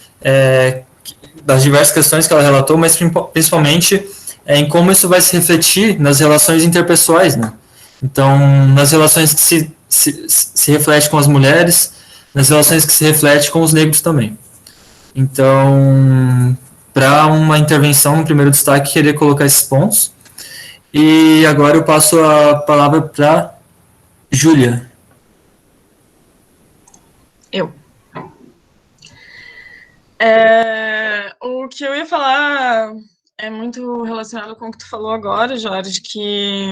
das diversas questões que ela relatou, mas principalmente em como isso vai se refletir nas relações interpessoais, né? Então, nas relações que se reflete com as mulheres, nas relações que se reflete com os negros também. Então, para uma intervenção no primeiro destaque, queria colocar esses pontos. E agora eu passo a palavra para Júlia. Eu. O que eu ia falar é muito relacionado com o que tu falou agora, Jorge, que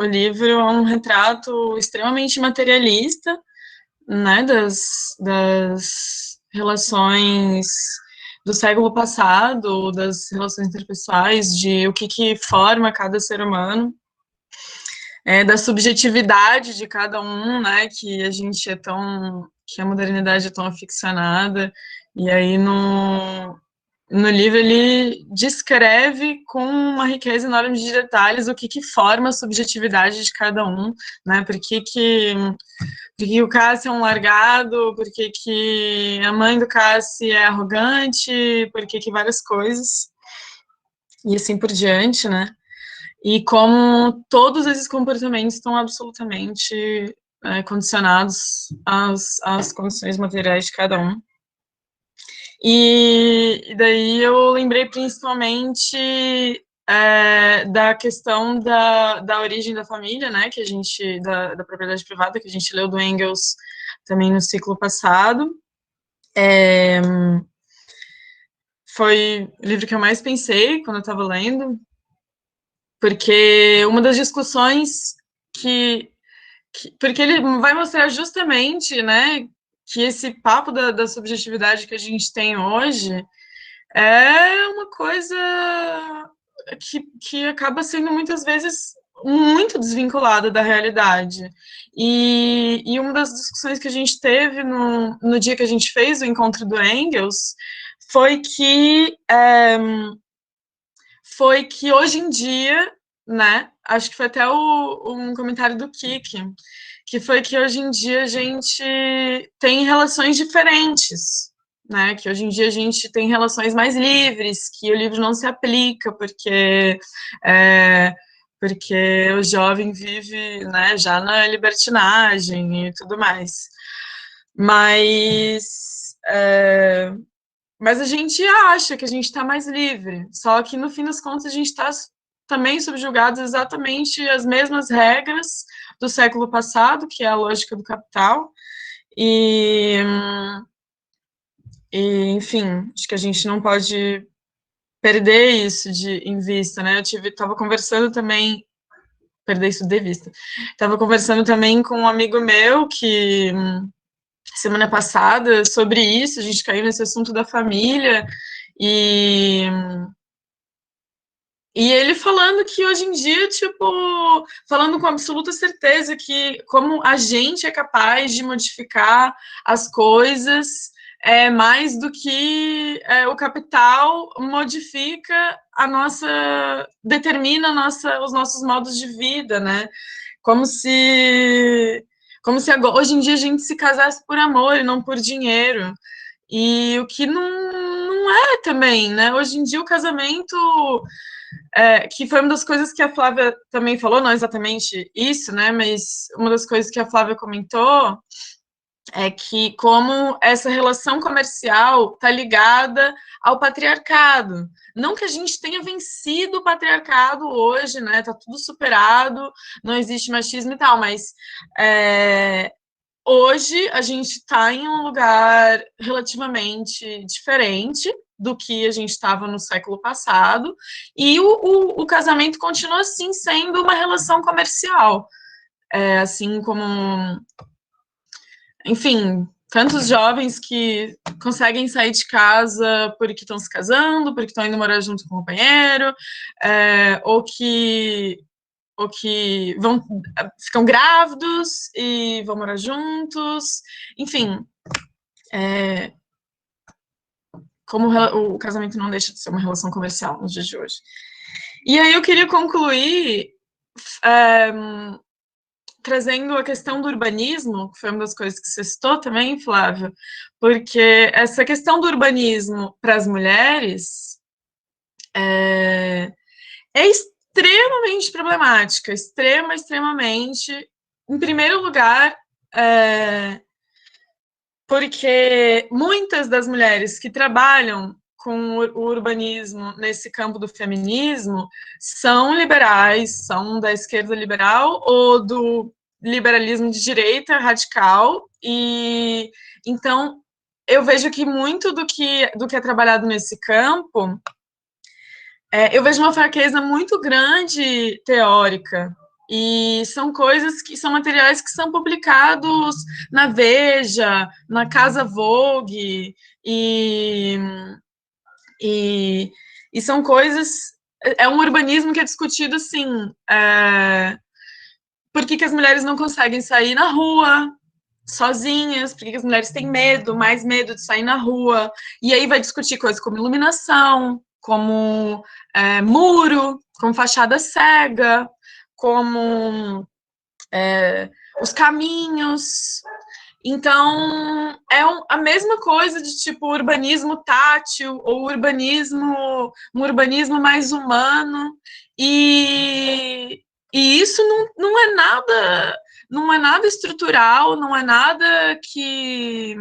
o livro é um retrato extremamente materialista, né, das relações do século passado, das relações interpessoais, de o que forma cada ser humano. da subjetividade de cada um, né, que a gente que a modernidade é tão aficionada, e aí no livro ele descreve com uma riqueza enorme de detalhes o que forma a subjetividade de cada um, né, por que o Cassi é um largado, por que a mãe do Cassi é arrogante, por que várias coisas, e assim por diante, né, e como todos esses comportamentos estão absolutamente condicionados às condições materiais de cada um. E daí eu lembrei principalmente da questão da origem da família, né, que a gente, da propriedade privada, que a gente leu do Engels também no ciclo passado. Foi o livro que eu mais pensei quando eu estava lendo, porque uma das discussões porque ele vai mostrar justamente, né, que esse papo da subjetividade que a gente tem hoje é uma coisa que acaba sendo muitas vezes muito desvinculada da realidade. E uma das discussões que a gente teve no dia que a gente fez o encontro do Engels foi que hoje em dia, né, acho que foi até um comentário do Kiki, que foi que hoje em dia a gente tem relações diferentes, né, que hoje em dia a gente tem relações mais livres, que o livro não se aplica, porque o jovem vive, né, já na libertinagem e tudo mais. Mas a gente acha que a gente está mais livre, só que no fim das contas a gente está também subjugado exatamente às mesmas regras do século passado, que é a lógica do capital, e enfim, acho que a gente não pode perder isso em vista, né? Eu estava conversando também, perder isso de vista, estava conversando também com um amigo meu que semana passada sobre isso, a gente caiu nesse assunto da família, e ele falando que hoje em dia, tipo, falando com absoluta certeza que como a gente é capaz de modificar as coisas mais do que o capital modifica determina os nossos modos de vida, né? Como se agora, hoje em dia a gente se casasse por amor e não por dinheiro. E o que não é também, né? Hoje em dia o casamento, que foi uma das coisas que a Flávia também falou, não exatamente isso, né? Mas uma das coisas que a Flávia comentou é que como essa relação comercial está ligada ao patriarcado. Não que a gente tenha vencido o patriarcado hoje, né? Está tudo superado, não existe machismo e tal, mas hoje a gente está em um lugar relativamente diferente do que a gente estava no século passado, e o casamento continua assim sendo uma relação comercial, assim como, enfim, tantos jovens que conseguem sair de casa porque estão se casando, porque estão indo morar junto com o companheiro, ou que ficam grávidos e vão morar juntos, enfim, como o casamento não deixa de ser uma relação comercial nos dias de hoje. E aí eu queria concluir trazendo a questão do urbanismo, que foi uma das coisas que você citou também, Flávia, porque essa questão do urbanismo para as mulheres é extremamente problemática, extremamente. Em primeiro lugar, porque muitas das mulheres que trabalham com o urbanismo nesse campo do feminismo são liberais, são da esquerda liberal ou do liberalismo de direita radical, e então eu vejo que muito do que é trabalhado nesse campo, eu vejo uma fraqueza muito grande teórica, e são coisas que são materiais que são publicados na Veja, na Casa Vogue, e são coisas. É um urbanismo que é discutido assim, por que as mulheres não conseguem sair na rua sozinhas, por que as mulheres têm medo, mais medo de sair na rua, e aí vai discutir coisas como iluminação, como muro, como fachada cega, como os caminhos. Então, a mesma coisa de, tipo, urbanismo tátil ou um urbanismo mais humano, e isso não é nada estrutural, não é nada que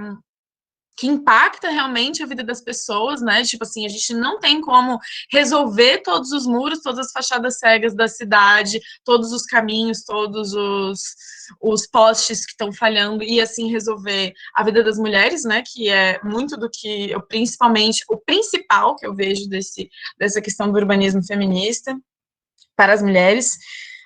impacta realmente a vida das pessoas, né? Tipo assim, a gente não tem como resolver todos os muros, todas as fachadas cegas da cidade, todos os caminhos, todos os postes que estão falhando, e assim resolver a vida das mulheres, né? Que é muito do que eu, principalmente, o principal que eu vejo dessa questão do urbanismo feminista para as mulheres.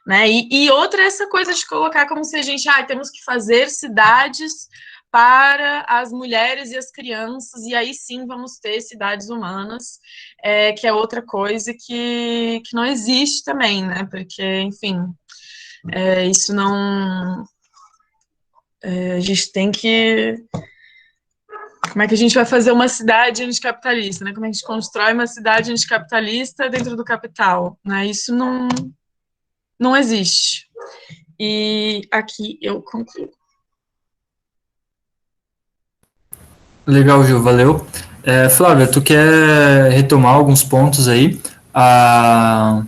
Né? E outra é essa coisa de colocar como se a gente, temos que fazer cidades para as mulheres e as crianças, e aí sim vamos ter cidades humanas, que é outra coisa que não existe também, né? Porque, enfim, isso não... a gente tem que... Como é que a gente vai fazer uma cidade anticapitalista, né? Como é que a gente constrói uma cidade anticapitalista dentro do capital, né? Isso não existe. E aqui eu concluo. Legal, Gil, valeu. Flávia, tu quer retomar alguns pontos aí? A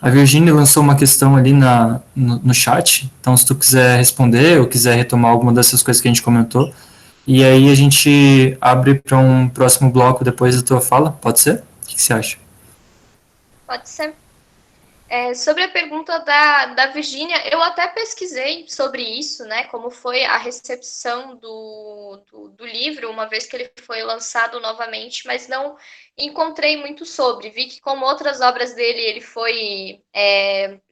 Virginia lançou uma questão ali no chat, então se tu quiser responder ou quiser retomar alguma dessas coisas que a gente comentou, e aí a gente abre para um próximo bloco depois da tua fala, pode ser? O que você acha? Pode ser. Sobre a pergunta da Virgínia, eu até pesquisei sobre isso, né? Como foi a recepção do livro, uma vez que ele foi lançado novamente, mas não encontrei muito sobre. Vi que, como outras obras dele, ele foi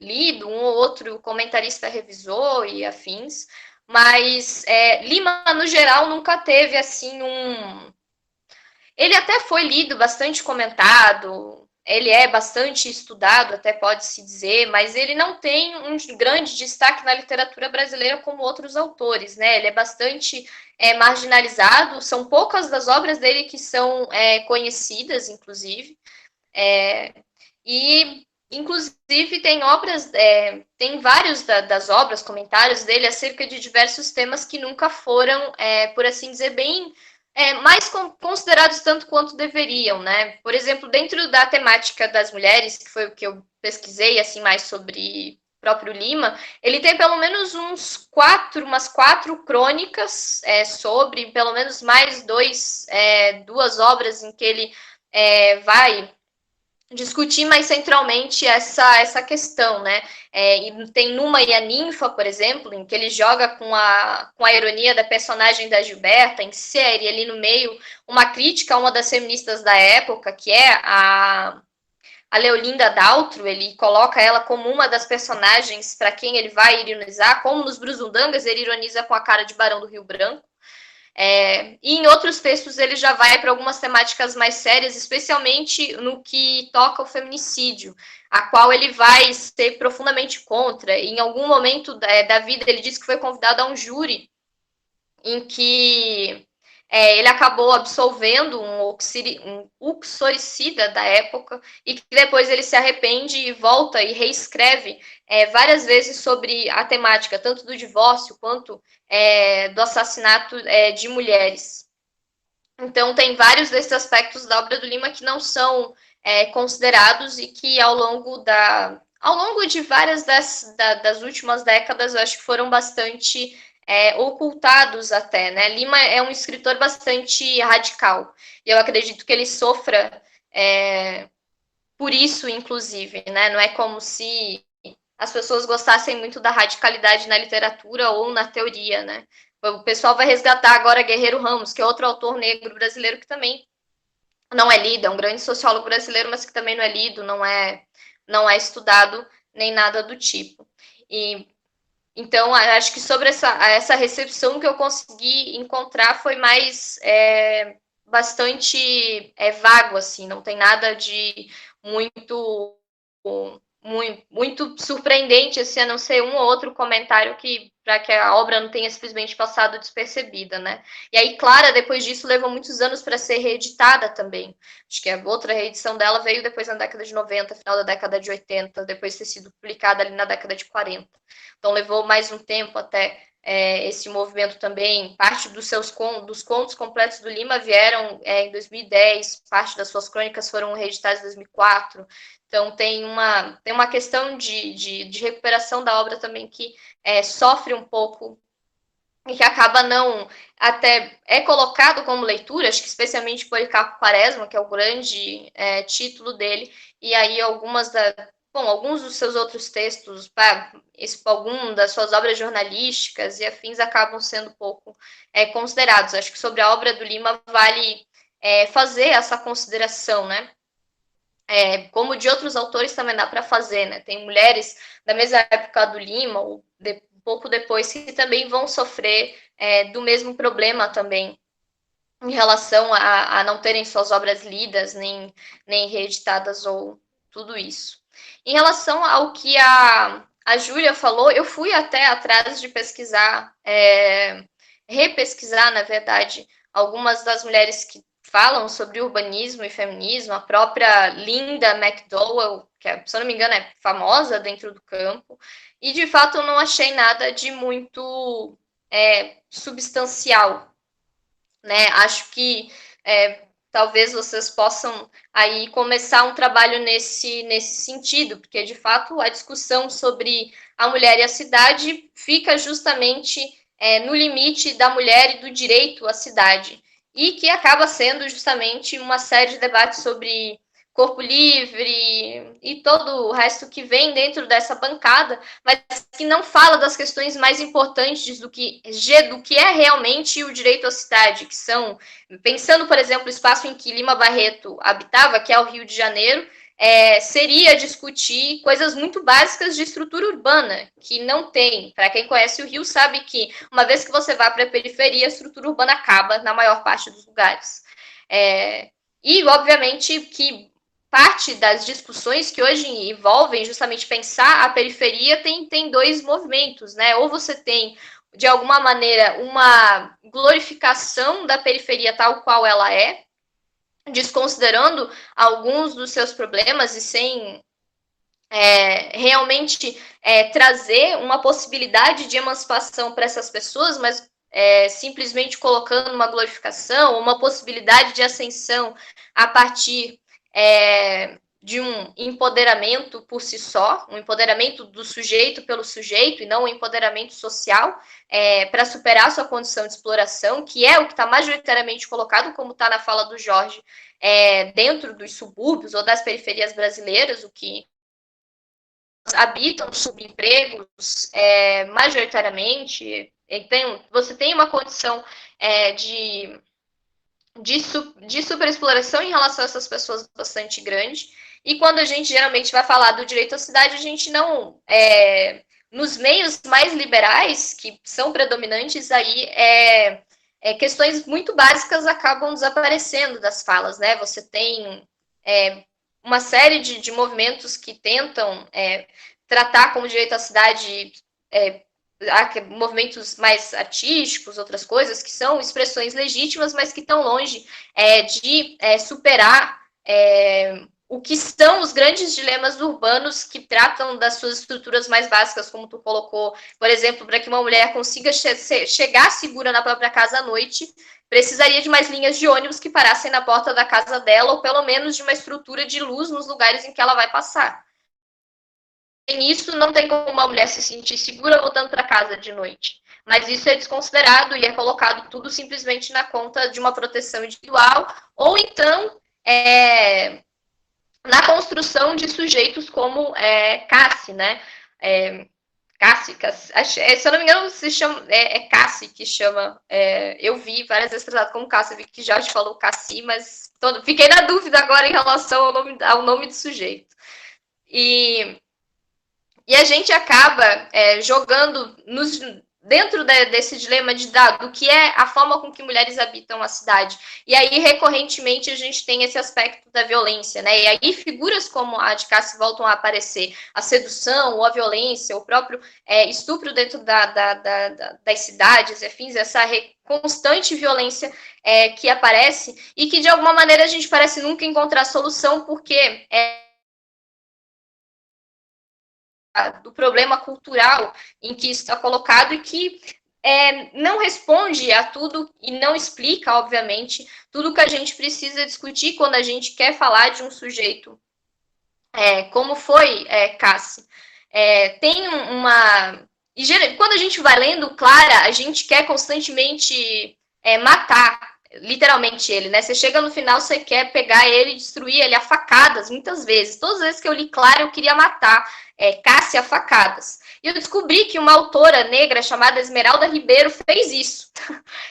lido, um ou outro comentarista revisou e afins, mas Lima, no geral, nunca teve assim um. Ele até foi lido, bastante comentado, ele é bastante estudado, até pode-se dizer, mas ele não tem um grande destaque na literatura brasileira como outros autores, né? Ele é bastante marginalizado, são poucas das obras dele que são conhecidas, inclusive, e inclusive tem obras, tem vários das obras, comentários dele acerca de diversos temas que nunca foram, por assim dizer, bem mais considerados tanto quanto deveriam, né? Por exemplo, dentro da temática das mulheres, que foi o que eu pesquisei assim mais sobre o próprio Lima, ele tem pelo menos umas quatro crônicas sobre, pelo menos mais duas obras em que ele vai discutir mais centralmente essa questão, né? E tem Numa e a Ninfa, por exemplo, em que ele joga com a ironia da personagem da Gilberta, insere ali no meio uma crítica a uma das feministas da época, que é a Leolinda Daltro. Ele coloca ela como uma das personagens para quem ele vai ironizar, como nos Brusundangas ele ironiza com a cara de Barão do Rio Branco. E em outros textos ele já vai para algumas temáticas mais sérias, especialmente no que toca o feminicídio, a qual ele vai ser profundamente contra. Em algum momento da vida ele disse que foi convidado a um júri em que ele acabou absolvendo um uxoricida da época, e que depois ele se arrepende e volta e reescreve várias vezes sobre a temática, tanto do divórcio quanto do assassinato de mulheres. Então, tem vários desses aspectos da obra do Lima que não são considerados e que ao longo de várias das últimas décadas, eu acho que foram bastante ocultados até, né? Lima é um escritor bastante radical, e eu acredito que ele sofra por isso, inclusive, né? Não é como se as pessoas gostassem muito da radicalidade na literatura ou na teoria, né? O pessoal vai resgatar agora Guerreiro Ramos, que é outro autor negro brasileiro que também não é lido, é um grande sociólogo brasileiro, mas que também não é lido, não é estudado, nem nada do tipo. Então, acho que sobre essa recepção que eu consegui encontrar foi mais bastante vago, assim, não tem nada de muito muito surpreendente, assim, a não ser um ou outro comentário para que a obra não tenha simplesmente passado despercebida, né? E aí, Clara, depois disso, levou muitos anos para ser reeditada também. Acho que a outra reedição dela veio depois na década de 90, final da década de 80, depois de ter sido publicada ali na década de 40. Então, levou mais um tempo até esse movimento também. Parte dos contos completos do Lima vieram em 2010, parte das suas crônicas foram reeditadas em 2004. Então, tem uma questão de recuperação da obra também que sofre um pouco e que acaba não... Até é colocado como leitura, acho que especialmente Policarpo Quaresma, que é o grande título dele, e aí alguns dos seus outros textos, algumas das suas obras jornalísticas e afins acabam sendo pouco considerados. Acho que sobre a obra do Lima vale fazer essa consideração, né? Como de outros autores também dá para fazer, né? Tem mulheres da mesma época do Lima, ou pouco depois, que também vão sofrer do mesmo problema também, em relação a não terem suas obras lidas, nem reeditadas, ou tudo isso. Em relação ao que a Júlia falou, eu fui até atrás de pesquisar, repesquisar, na verdade, algumas das mulheres que falam sobre urbanismo e feminismo, a própria Linda McDowell, que, se eu não me engano, é famosa dentro do campo, e, de fato, eu não achei nada de muito substancial, né? Acho que talvez vocês possam aí começar um trabalho nesse sentido, porque, de fato, a discussão sobre a mulher e a cidade fica justamente no limite da mulher e do direito à cidade, e que acaba sendo justamente uma série de debates sobre corpo livre e todo o resto que vem dentro dessa bancada, mas que não fala das questões mais importantes do que é realmente o direito à cidade, que são, pensando, por exemplo, o espaço em que Lima Barreto habitava, que é o Rio de Janeiro, seria discutir coisas muito básicas de estrutura urbana, que não tem. Para quem conhece o Rio, sabe que uma vez que você vai para a periferia, a estrutura urbana acaba na maior parte dos lugares. E, obviamente, que parte das discussões que hoje envolvem justamente pensar a periferia tem dois movimentos, né? Ou você tem, de alguma maneira, uma glorificação da periferia tal qual ela é, desconsiderando alguns dos seus problemas e sem realmente trazer uma possibilidade de emancipação para essas pessoas, mas simplesmente colocando uma glorificação, uma possibilidade de ascensão a partir de um empoderamento por si só, um empoderamento do sujeito pelo sujeito, e não um empoderamento social para superar sua condição de exploração, que é o que está majoritariamente colocado, como está na fala do Jorge, dentro dos subúrbios ou das periferias brasileiras, o que habitam subempregos majoritariamente. Então, você tem uma condição de superexploração em relação a essas pessoas bastante grande, e quando a gente geralmente vai falar do direito à cidade, a gente não... nos meios mais liberais, que são predominantes aí, questões muito básicas acabam desaparecendo das falas, né? Você tem uma série de movimentos que tentam tratar como direito à cidade movimentos mais artísticos, outras coisas, que são expressões legítimas, mas que estão longe de superar o que são os grandes dilemas urbanos que tratam das suas estruturas mais básicas, como tu colocou, por exemplo, para que uma mulher consiga chegar segura na própria casa à noite, precisaria de mais linhas de ônibus que parassem na porta da casa dela, ou pelo menos de uma estrutura de luz nos lugares em que ela vai passar. Sem isso, não tem como uma mulher se sentir segura voltando para casa de noite. Mas isso é desconsiderado e é colocado tudo simplesmente na conta de uma proteção individual, ou então na construção de sujeitos como Cassi, né? Cassi, se eu não me engano, se chama, Cassi que chama. Eu vi várias vezes tratado como Cassi, vi que Jorge falou Cassi, mas fiquei na dúvida agora em relação ao nome do sujeito. E a gente acaba jogando dentro desse dilema do que é a forma com que mulheres habitam a cidade. E aí, recorrentemente, a gente tem esse aspecto da violência, né? E aí, figuras como a de Cassi voltam a aparecer. A sedução, ou a violência, o próprio estupro dentro das cidades, afins, essa constante violência que aparece e que, de alguma maneira, a gente parece nunca encontrar solução, porque do problema cultural em que isso está colocado e que não responde a tudo e não explica, obviamente, tudo que a gente precisa discutir quando a gente quer falar de um sujeito como foi Cassi. Tem uma... E quando a gente vai lendo Clara, a gente quer constantemente matar, literalmente, ele, né? Você chega no final, você quer pegar ele e destruir ele a facadas, muitas vezes. Todas as vezes que eu li Clara, eu queria matar Cassi a facadas. E eu descobri que uma autora negra chamada Esmeralda Ribeiro fez isso.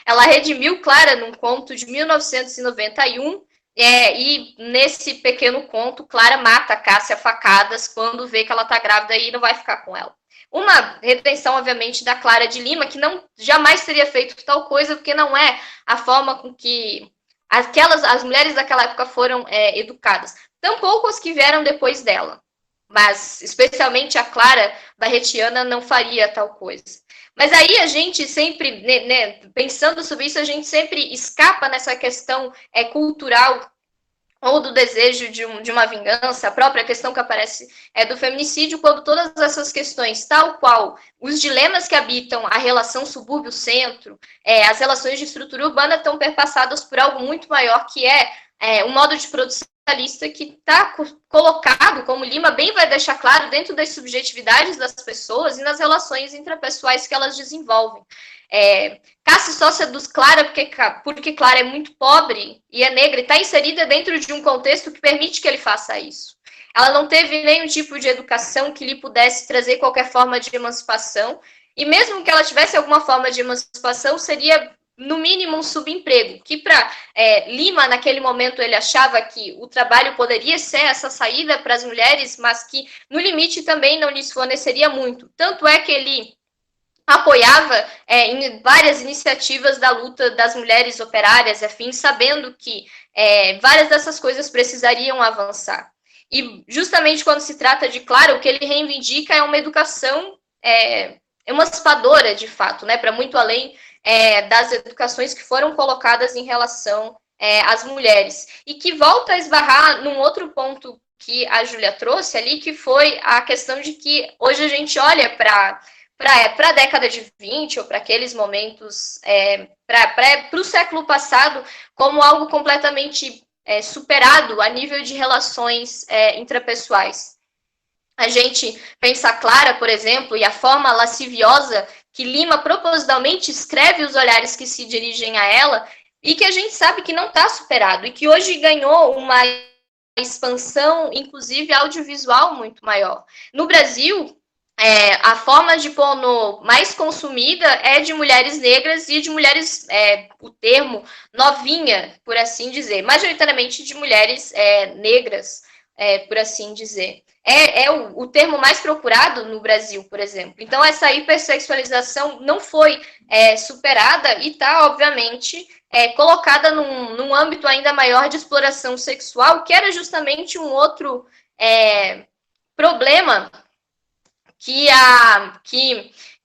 Ela redimiu Clara num conto de 1991, e nesse pequeno conto, Clara mata Cassi a facadas quando vê que ela tá grávida e não vai ficar com ela. Uma redenção, obviamente, da Clara de Lima, que não jamais teria feito tal coisa, porque não é a forma com que as mulheres daquela época foram educadas. Tampouco as que vieram depois dela. Mas, especialmente a Clara Barretiana, não faria tal coisa. Mas aí a gente sempre, né, pensando sobre isso, a gente sempre escapa nessa questão cultural ou do desejo de uma vingança, a própria questão que aparece do feminicídio, quando todas essas questões, tal qual os dilemas que habitam a relação subúrbio-centro, as relações de estrutura urbana, estão perpassadas por algo muito maior, que um modo de produção que está colocado, como Lima bem vai deixar claro, dentro das subjetividades das pessoas e nas relações intrapessoais que elas desenvolvem. Cassi só seduz Clara porque Clara é muito pobre e é negra e está inserida dentro de um contexto que permite que ele faça isso. Ela não teve nenhum tipo de educação que lhe pudesse trazer qualquer forma de emancipação, e mesmo que ela tivesse alguma forma de emancipação, seria no mínimo um subemprego, que para Lima, naquele momento, ele achava que o trabalho poderia ser essa saída para as mulheres, mas que, no limite, também não lhes forneceria muito. Tanto é que ele apoiava em várias iniciativas da luta das mulheres operárias, afim, sabendo que várias dessas coisas precisariam avançar. E, justamente quando se trata de Clara, o que ele reivindica é uma educação emancipadora, de fato, né, para muito além das educações que foram colocadas em relação às mulheres. E que volta a esbarrar num outro ponto que a Júlia trouxe ali, que foi a questão de que hoje a gente olha para a década de 20, ou para aqueles momentos, para o século passado, como algo completamente superado a nível de relações intrapessoais. A gente pensa Clara, por exemplo, e a forma lasciviosa que Lima propositalmente escreve os olhares que se dirigem a ela, e que a gente sabe que não está superado, e que hoje ganhou uma expansão, inclusive audiovisual, muito maior. No Brasil, a forma de pornô mais consumida é de mulheres negras e de mulheres, o termo novinha, por assim dizer, majoritariamente de mulheres negras, por assim dizer. O termo mais procurado no Brasil, por exemplo. Então, essa hipersexualização não foi superada e está, obviamente, colocada num âmbito ainda maior de exploração sexual, que era justamente um outro problema que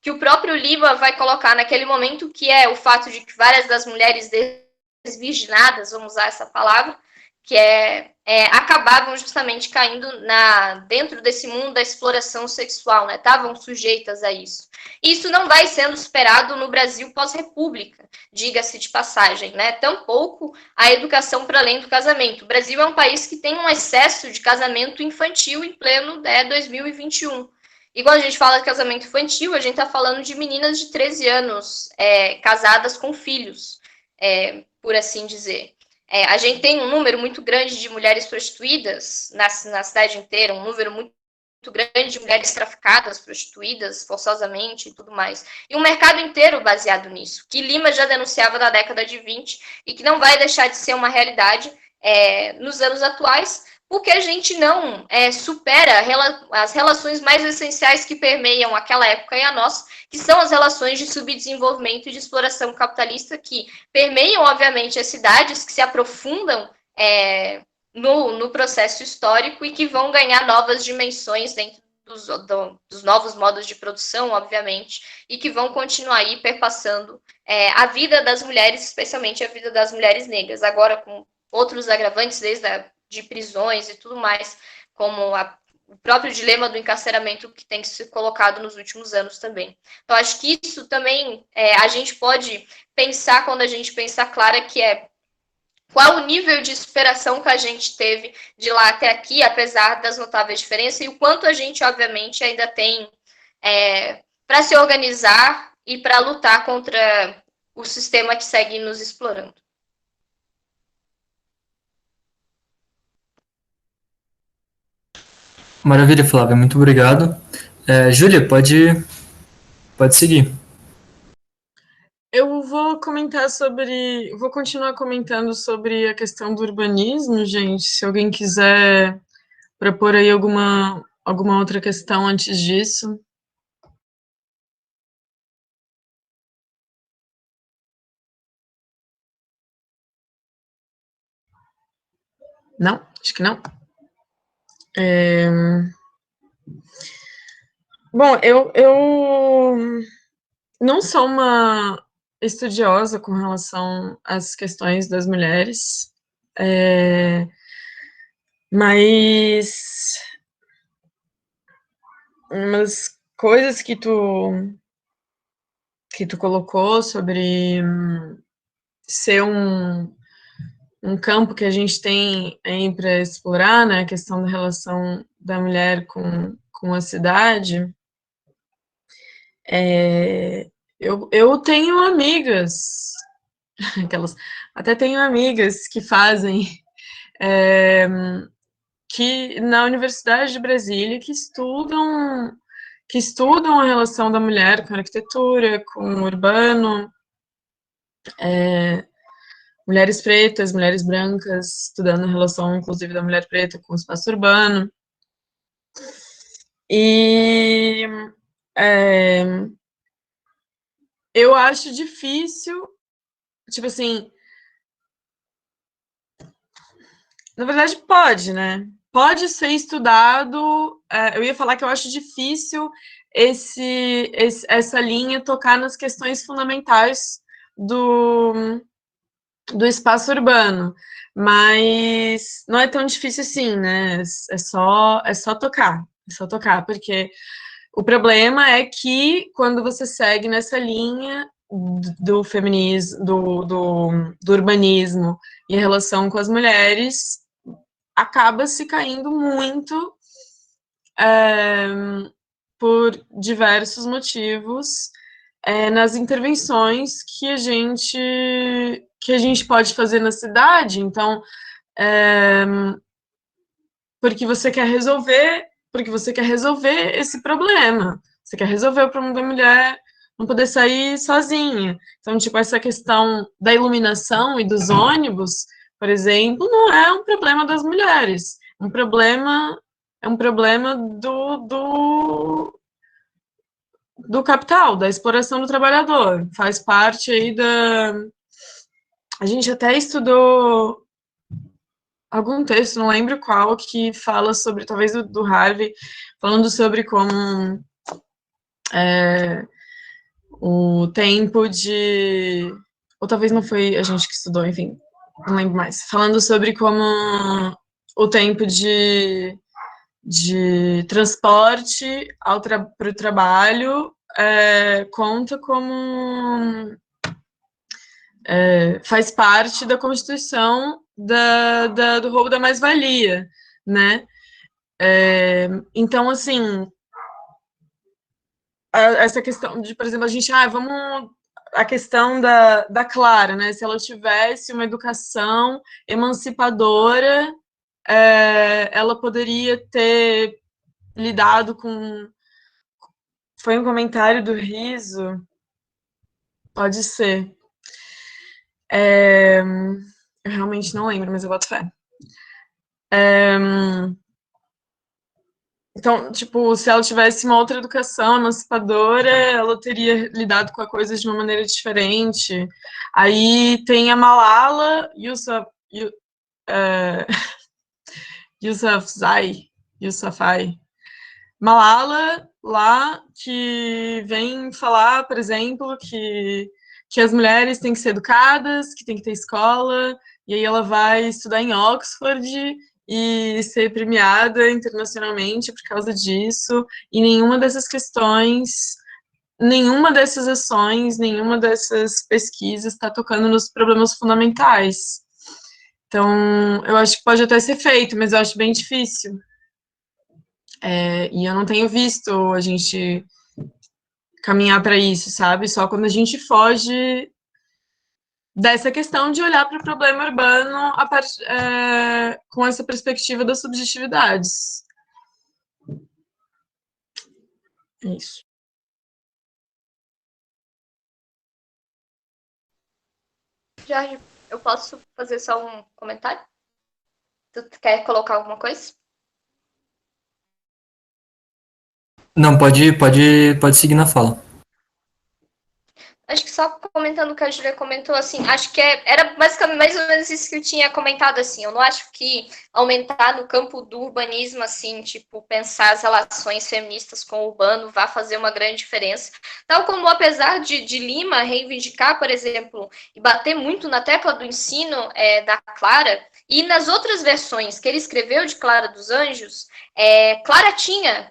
o próprio Lima vai colocar naquele momento, que é o fato de que várias das mulheres desvirginadas, vamos usar essa palavra, que acabavam justamente caindo dentro desse mundo da exploração sexual, né? Estavam sujeitas a isso. Isso não vai sendo superado no Brasil pós-república, diga-se de passagem, né? Tampouco a educação para além do casamento. O Brasil é um país que tem um excesso de casamento infantil em pleno 2021. E quando a gente fala de casamento infantil, a gente está falando de meninas de 13 anos casadas com filhos, por assim dizer. A gente tem um número muito grande de mulheres prostituídas na cidade inteira, um número muito grande de mulheres traficadas, prostituídas forçosamente e tudo mais. E um mercado inteiro baseado nisso, que Lima já denunciava na década de 20 e que não vai deixar de ser uma realidade nos anos atuais, porque a gente não supera as relações mais essenciais que permeiam aquela época e a nossa, que são as relações de subdesenvolvimento e de exploração capitalista, que permeiam, obviamente, as cidades, que se aprofundam no processo histórico e que vão ganhar novas dimensões dentro dos novos modos de produção, obviamente, e que vão continuar aí perpassando a vida das mulheres, especialmente a vida das mulheres negras, agora com outros agravantes, de prisões e tudo mais, como o próprio dilema do encarceramento que tem se colocado nos últimos anos também. Então, acho que isso também a gente pode pensar, quando a gente pensa, Clara, que qual o nível de superação que a gente teve de lá até aqui, apesar das notáveis diferenças, e o quanto a gente, obviamente, ainda tem para se organizar e para lutar contra o sistema que segue nos explorando. Maravilha, Flávia, muito obrigado. Júlia, pode seguir. Eu vou vou continuar comentando sobre a questão do urbanismo, gente. Se alguém quiser propor aí alguma outra questão antes disso. Não? Acho que não. Bom, eu não sou uma estudiosa com relação às questões das mulheres, mas umas coisas que tu colocou sobre ser um campo que a gente tem aí para explorar, né, a questão da relação da mulher com a cidade, eu tenho amigas, até tenho amigas que fazem, que na Universidade de Brasília, que estudam a relação da mulher com a arquitetura, com o urbano, mulheres pretas, mulheres brancas, estudando a relação, inclusive, da mulher preta com o espaço urbano. E eu acho difícil, tipo assim, na verdade pode, né? Pode ser estudado, eu ia falar que eu acho difícil essa linha tocar nas questões fundamentais do espaço urbano, mas não é tão difícil assim, né? É só tocar, porque o problema é que quando você segue nessa linha do feminismo, do urbanismo e a relação com as mulheres, acaba se caindo muito por diversos motivos nas intervenções que a gente pode fazer na cidade. Então, porque você quer resolver esse problema. Você quer resolver o problema da mulher não poder sair sozinha. Então, tipo, essa questão da iluminação e dos ônibus, por exemplo, não é um problema das mulheres. É um problema do capital, da exploração do trabalhador. Faz parte aí da... A gente até estudou algum texto, não lembro qual, que fala sobre, talvez do Harvey, falando sobre como o tempo de... Ou talvez não foi a gente que estudou, enfim, não lembro mais. Falando sobre como o tempo de transporte para o trabalho conta como... faz parte da constituição do roubo da mais-valia, né? Então, assim, essa questão de, por exemplo, a gente, a questão da Clara, né? Se ela tivesse uma educação emancipadora, ela poderia ter lidado com... Foi um comentário do Riso? Pode ser. Eu realmente não lembro, mas eu boto fé. Então, tipo, se ela tivesse uma outra educação emancipadora, ela teria lidado com a coisa de uma maneira diferente. Aí tem a Malala Yousafzai. Malala, lá, que vem falar, por exemplo, que as mulheres têm que ser educadas, que tem que ter escola, e aí ela vai estudar em Oxford e ser premiada internacionalmente por causa disso, e nenhuma dessas questões, nenhuma dessas ações, nenhuma dessas pesquisas está tocando nos problemas fundamentais. Então, eu acho que pode até ser feito, mas eu acho bem difícil. E eu não tenho visto a gente caminhar para isso, sabe? Só quando a gente foge dessa questão de olhar para o problema urbano com essa perspectiva das subjetividades. É isso. Jorge, eu posso fazer só um comentário? Tu quer colocar alguma coisa? Não, pode seguir na fala. Acho que só comentando o que a Júlia comentou, assim, acho que era basicamente mais ou menos isso que eu tinha comentado, assim, eu não acho que aumentar no campo do urbanismo, assim, tipo, pensar as relações feministas com o urbano vai fazer uma grande diferença, tal como, apesar de Lima reivindicar, por exemplo, e bater muito na tecla do ensino da Clara, e nas outras versões que ele escreveu de Clara dos Anjos, Clara tinha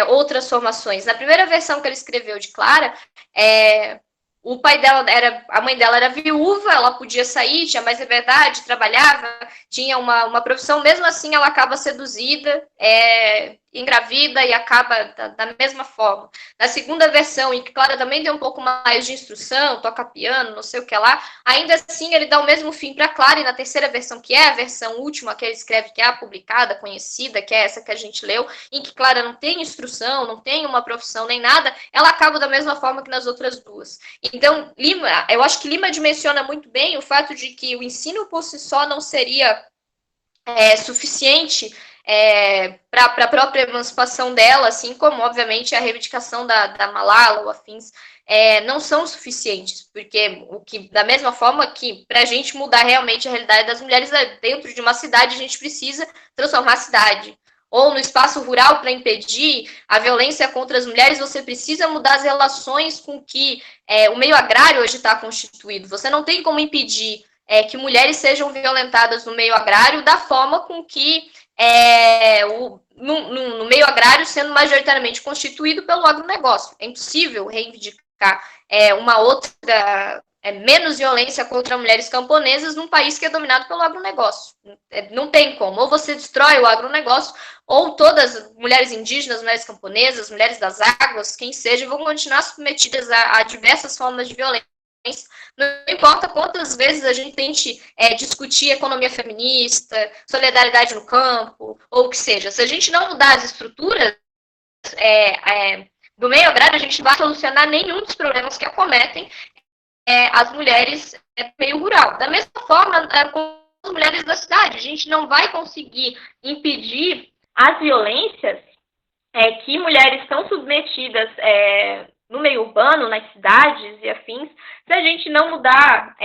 outras formações. Na primeira versão que ele escreveu de Clara, o pai dela a mãe dela era viúva, ela podia sair, tinha mais liberdade, trabalhava, tinha uma profissão, mesmo assim ela acaba seduzida, engravida e acaba da mesma forma. Na segunda versão, em que Clara também deu um pouco mais de instrução, toca piano, não sei o que lá, ainda assim ele dá o mesmo fim para Clara, e na terceira versão, que é a versão última que ele escreve, que é a publicada, conhecida, que é essa que a gente leu, em que Clara não tem instrução, não tem uma profissão nem nada, ela acaba da mesma forma que nas outras duas. Então, eu acho que Lima dimensiona muito bem o fato de que o ensino por si só não seria suficiente para a própria emancipação dela, assim como, obviamente, a reivindicação da Malala ou afins, não são suficientes, porque da mesma forma que para a gente mudar realmente a realidade das mulheres dentro de uma cidade, a gente precisa transformar a cidade. Ou no espaço rural, para impedir a violência contra as mulheres, você precisa mudar as relações com que o meio agrário hoje está constituído. Você não tem como impedir que mulheres sejam violentadas no meio agrário da forma com que no meio agrário sendo majoritariamente constituído pelo agronegócio. É impossível reivindicar uma outra menos violência contra mulheres camponesas num país que é dominado pelo agronegócio. Não tem como. Ou você destrói o agronegócio, ou todas as mulheres indígenas, mulheres camponesas, mulheres das águas, quem seja, vão continuar submetidas a diversas formas de violência. Não importa quantas vezes a gente tente discutir economia feminista, solidariedade no campo, ou o que seja. Se a gente não mudar as estruturas do meio agrário, a gente não vai solucionar nenhum dos problemas que acometem as mulheres do meio rural. Da mesma forma, com as mulheres da cidade, a gente não vai conseguir impedir as violências que mulheres estão submetidas no meio urbano, nas cidades e afins, se a gente não mudar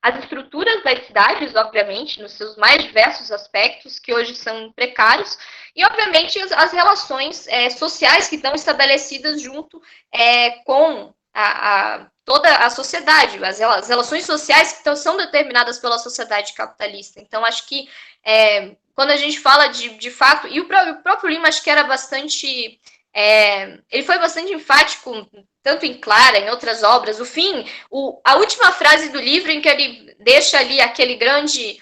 as estruturas das cidades, obviamente, nos seus mais diversos aspectos, que hoje são precários, e, obviamente, as relações sociais que estão estabelecidas junto com toda a sociedade, as relações sociais que são determinadas pela sociedade capitalista. Então, acho que quando a gente fala de fato, e o próprio Lima acho que era bastante... ele foi bastante enfático, tanto em Clara, em outras obras. A última frase do livro, em que ele deixa ali aquele grande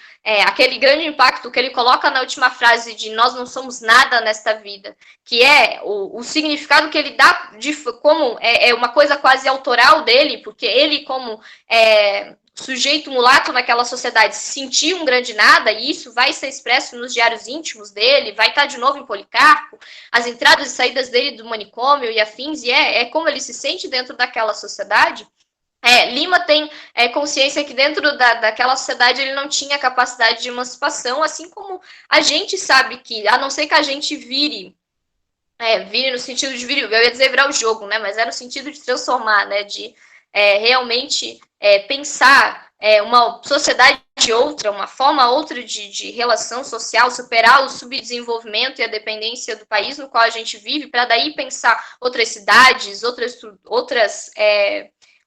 impacto que ele coloca na última frase de nós não somos nada nesta vida, que é o significado que ele dá de como uma coisa quase autoral dele, porque ele, como sujeito mulato naquela sociedade, sentiu um grande nada, e isso vai ser expresso nos diários íntimos dele, vai estar de novo em Policarpo, as entradas e saídas dele do manicômio e afins, e como ele se sente dentro daquela sociedade. Lima tem consciência que dentro daquela sociedade ele não tinha capacidade de emancipação, assim como a gente sabe que, a não ser que a gente vire no sentido de vir, eu ia dizer virar o jogo, né? Mas era no sentido de transformar, né? De realmente pensar uma sociedade outra, uma forma outra de relação social, superar o subdesenvolvimento e a dependência do país no qual a gente vive, para daí pensar outras cidades, outras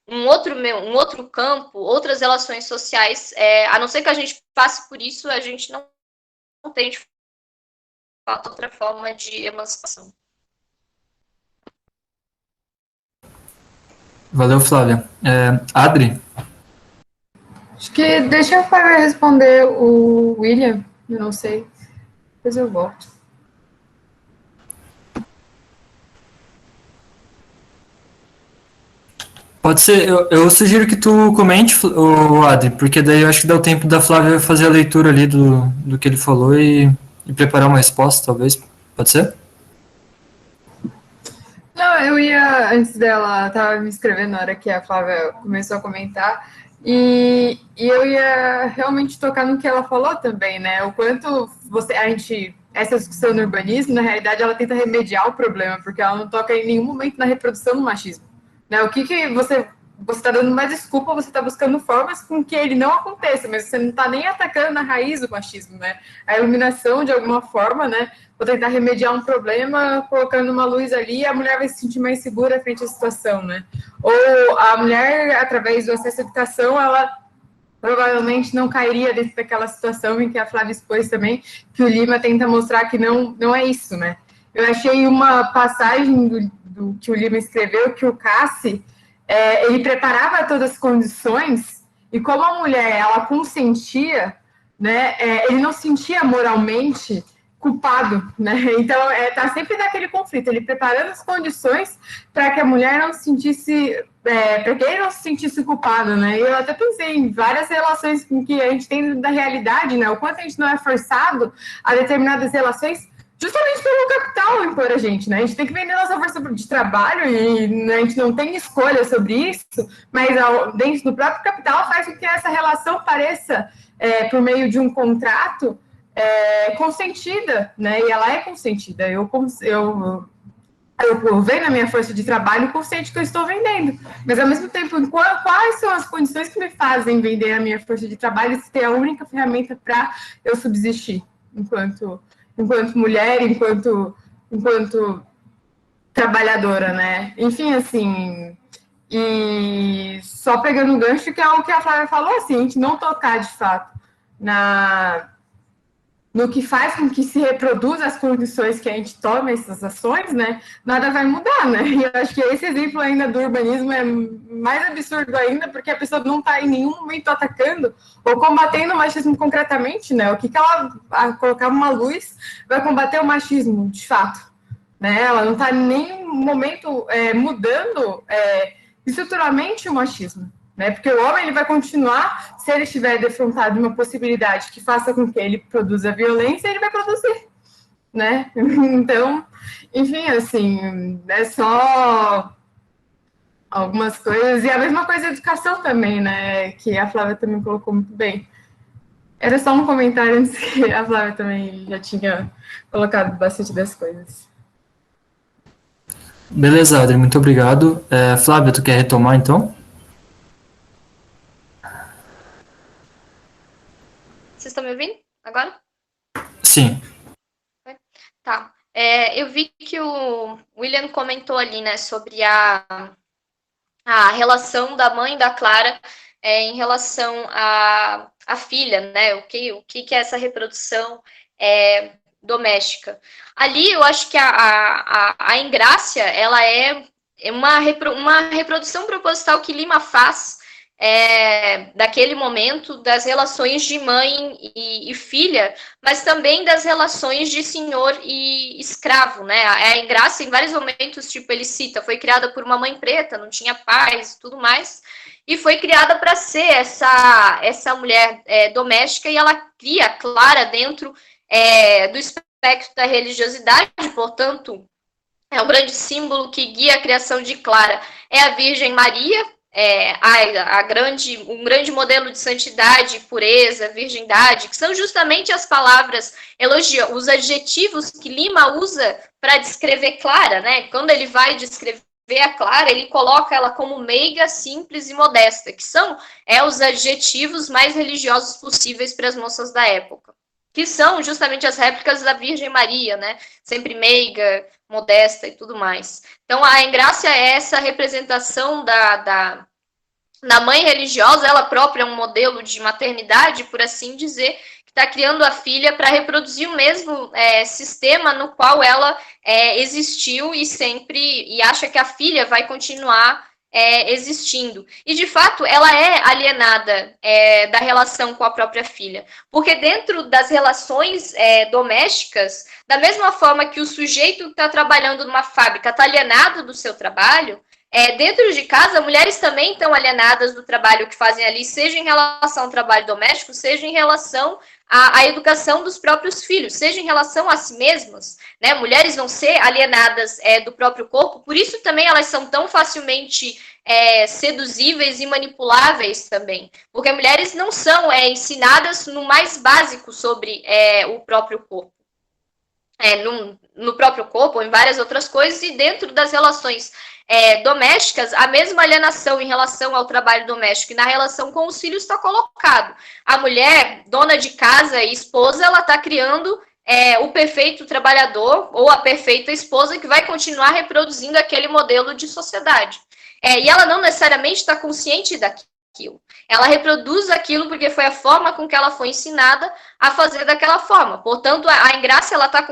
um outro campo, outras relações sociais, a não ser que a gente passe por isso, a gente não tem de fato outra forma de emancipação. Valeu, Flávia. Adri? Acho que deixa eu responder o William, eu não sei, depois eu volto. Pode ser, eu sugiro que tu comente, o Adri, porque daí eu acho que dá o tempo da Flávia fazer a leitura ali do que ele falou e preparar uma resposta, talvez. Pode ser? Não, eu ia, antes dela, estava me inscrevendo na hora que a Flávia começou a comentar, e eu ia realmente tocar no que ela falou também, né? O quanto essa discussão no urbanismo, na realidade, ela tenta remediar o problema, porque ela não toca em nenhum momento na reprodução do machismo. Né? O que você está dando mais desculpa, você está buscando formas com que ele não aconteça, mas você não está nem atacando na raiz do machismo, né? A iluminação, de alguma forma, né? Vou tentar remediar um problema colocando uma luz ali, a mulher vai se sentir mais segura frente à situação, né? Ou a mulher, através do acesso à educação, ela provavelmente não cairia dentro daquela situação em que a Flávia expôs também, que o Lima tenta mostrar que não é isso, né? Eu achei uma passagem do que o Lima escreveu, que o Cassi, ele preparava todas as condições, e como a mulher, ela consentia, né, ele não sentia moralmente culpado, né? Então, tá sempre naquele conflito, ele preparando as condições para que a mulher não se sentisse, para que ele não se sentisse culpado, né? E eu até pensei em várias relações com que a gente tem da realidade, né? O quanto a gente não é forçado a determinadas relações justamente pelo capital impor a gente, né? A gente tem que vender nossa força de trabalho e a gente não tem escolha sobre isso, mas dentro do próprio capital faz com que essa relação pareça, por meio de um contrato, consentida, né? E ela é consentida. Eu venho na minha força de trabalho consciente que eu estou vendendo, mas ao mesmo tempo, quais são as condições que me fazem vender a minha força de trabalho se ter a única ferramenta para eu subsistir enquanto mulher, enquanto trabalhadora, né? Enfim, assim, e só pegando o gancho, que é o que a Flávia falou, assim, a gente não tocar, de fato, no que faz com que se reproduza as condições que a gente toma essas ações, né, nada vai mudar, né? E eu acho que esse exemplo ainda do urbanismo é mais absurdo ainda, porque a pessoa não está em nenhum momento atacando ou combatendo o machismo concretamente, né? O que ela, colocar uma luz, vai combater o machismo, de fato, né? Ela não está em nenhum momento mudando estruturalmente o machismo. Né? Porque o homem ele vai continuar, se ele estiver defrontado de uma possibilidade que faça com que ele produza violência, ele vai produzir, né? Então, enfim, assim, é só algumas coisas, e a mesma coisa a educação também, né? Que a Flávia também colocou muito bem. Era só um comentário antes que a Flávia também já tinha colocado bastante das coisas. Beleza, Adri, muito obrigado. Flávia, tu quer retomar, então? Vocês estão me ouvindo agora? Sim. Tá. Eu vi que o William comentou ali, né, sobre a relação da mãe da Clara em relação à filha, né? O que é essa reprodução doméstica. Ali, eu acho que a Engrácia, ela é uma reprodução proposital que Lima faz daquele momento das relações de mãe e filha, mas também das relações de senhor e escravo, né? A Engrácia, em vários momentos, tipo, ele cita, foi criada por uma mãe preta, não tinha pais e tudo mais, e foi criada para ser essa mulher doméstica, e ela cria Clara dentro do espectro da religiosidade, portanto, é um grande símbolo que guia a criação de Clara, é a Virgem Maria, um grande modelo de santidade, pureza, virgindade, que são justamente as palavras, os adjetivos que Lima usa para descrever Clara, né? Quando ele vai descrever a Clara, ele coloca ela como meiga, simples e modesta, que são os adjetivos mais religiosos possíveis para as moças da época, que são justamente as réplicas da Virgem Maria, né? Sempre meiga, modesta e tudo mais. Então, a Engrácia é essa representação da mãe religiosa, ela própria é um modelo de maternidade, por assim dizer, que está criando a filha para reproduzir o mesmo sistema no qual ela existiu e acha que a filha vai continuar existindo. E, de fato, ela é alienada da relação com a própria filha. Porque dentro das relações domésticas, da mesma forma que o sujeito que está trabalhando numa fábrica está alienado do seu trabalho, dentro de casa, mulheres também estão alienadas do trabalho que fazem ali, seja em relação ao trabalho doméstico, seja em relação à educação dos próprios filhos, seja em relação a si mesmas, né? Mulheres vão ser alienadas do próprio corpo, por isso também elas são tão facilmente seduzíveis e manipuláveis também, porque mulheres não são ensinadas no mais básico sobre o próprio corpo. No próprio corpo, ou em várias outras coisas, e dentro das relações domésticas, a mesma alienação em relação ao trabalho doméstico e na relação com os filhos está colocado. A mulher, dona de casa e esposa, ela está criando o perfeito trabalhador ou a perfeita esposa que vai continuar reproduzindo aquele modelo de sociedade. E ela não necessariamente está consciente daquilo. Ela reproduz aquilo porque foi a forma com que ela foi ensinada a fazer daquela forma. Portanto, a Engrácia ela está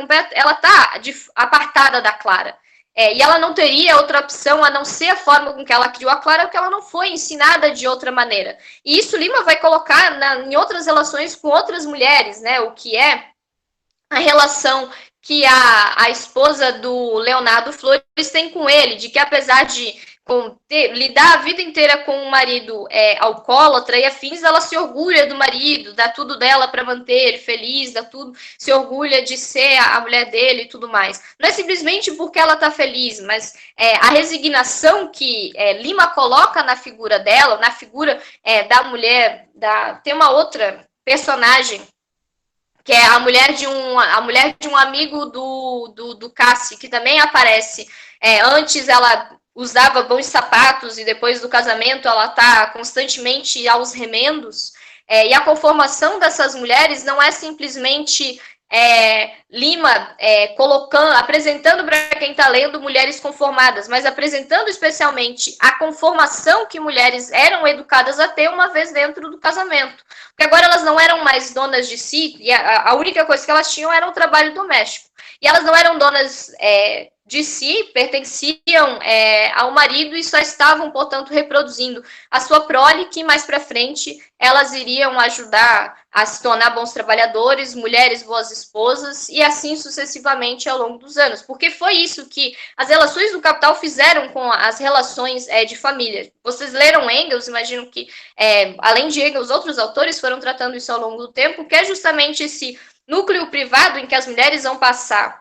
apartada da Clara. E ela não teria outra opção a não ser a forma com que ela criou a Clara, porque ela não foi ensinada de outra maneira. E isso Lima vai colocar em outras relações com outras mulheres, né? O que é a relação que a esposa do Leonardo Flores tem com ele, de que apesar de lidar a vida inteira com um marido alcoólatra e afins, ela se orgulha do marido, dá tudo dela para manter ele feliz, dá tudo, se orgulha de ser a mulher dele e tudo mais. Não é simplesmente porque ela está feliz, mas a resignação que Lima coloca na figura dela, na figura da mulher, tem uma outra personagem, que é a mulher de um amigo do Cassi, que também aparece. Antes ela usava bons sapatos e depois do casamento ela está constantemente aos remendos. E a conformação dessas mulheres não é simplesmente Lima apresentando para quem está lendo mulheres conformadas, mas apresentando especialmente a conformação que mulheres eram educadas a ter uma vez dentro do casamento. Porque agora elas não eram mais donas de si, e a única coisa que elas tinham era o trabalho doméstico. E elas não eram donas de si, pertenciam ao marido e só estavam, portanto, reproduzindo a sua prole, que mais para frente elas iriam ajudar a se tornar bons trabalhadores, mulheres boas esposas, e assim sucessivamente ao longo dos anos. Porque foi isso que as relações do capital fizeram com as relações de família. Vocês leram Engels, imagino que, além de Engels, outros autores foram tratando isso ao longo do tempo, que é justamente esse núcleo privado em que as mulheres vão passar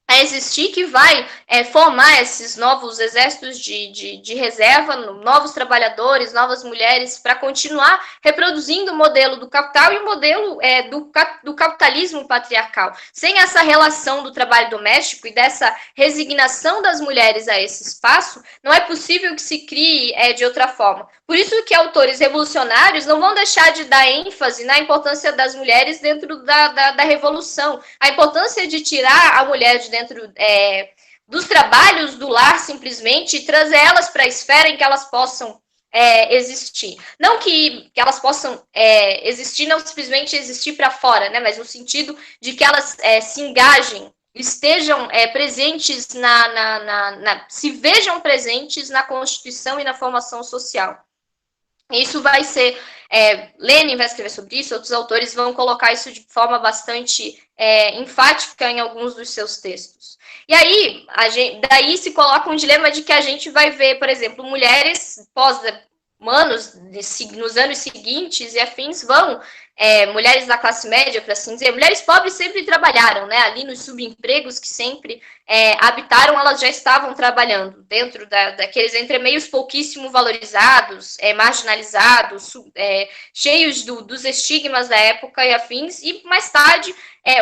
a existir, que vai formar esses novos exércitos de reserva, novos trabalhadores, novas mulheres, para continuar reproduzindo o modelo do capital e o modelo do capitalismo patriarcal. Sem essa relação do trabalho doméstico e dessa resignação das mulheres a esse espaço, não é possível que se crie de outra forma. Por isso que autores revolucionários não vão deixar de dar ênfase na importância das mulheres dentro da revolução, a importância de tirar a mulher de dentro dos trabalhos do lar, simplesmente, e trazer elas para a esfera em que elas possam existir. Não que elas possam existir, não simplesmente existir para fora, né, mas no sentido de que elas se engajem, estejam presentes se vejam presentes na Constituição e na formação social. Isso vai ser, Lenin vai escrever sobre isso, outros autores vão colocar isso de forma bastante enfática em alguns dos seus textos. E aí, daí se coloca um dilema de que a gente vai ver, por exemplo, mulheres anos, nos anos seguintes e afins, mulheres da classe média, para assim dizer, mulheres pobres sempre trabalharam, né? Ali nos subempregos que sempre habitaram, elas já estavam trabalhando dentro daqueles entremeios pouquíssimo valorizados, marginalizados, cheios dos estigmas da época e afins, e mais tarde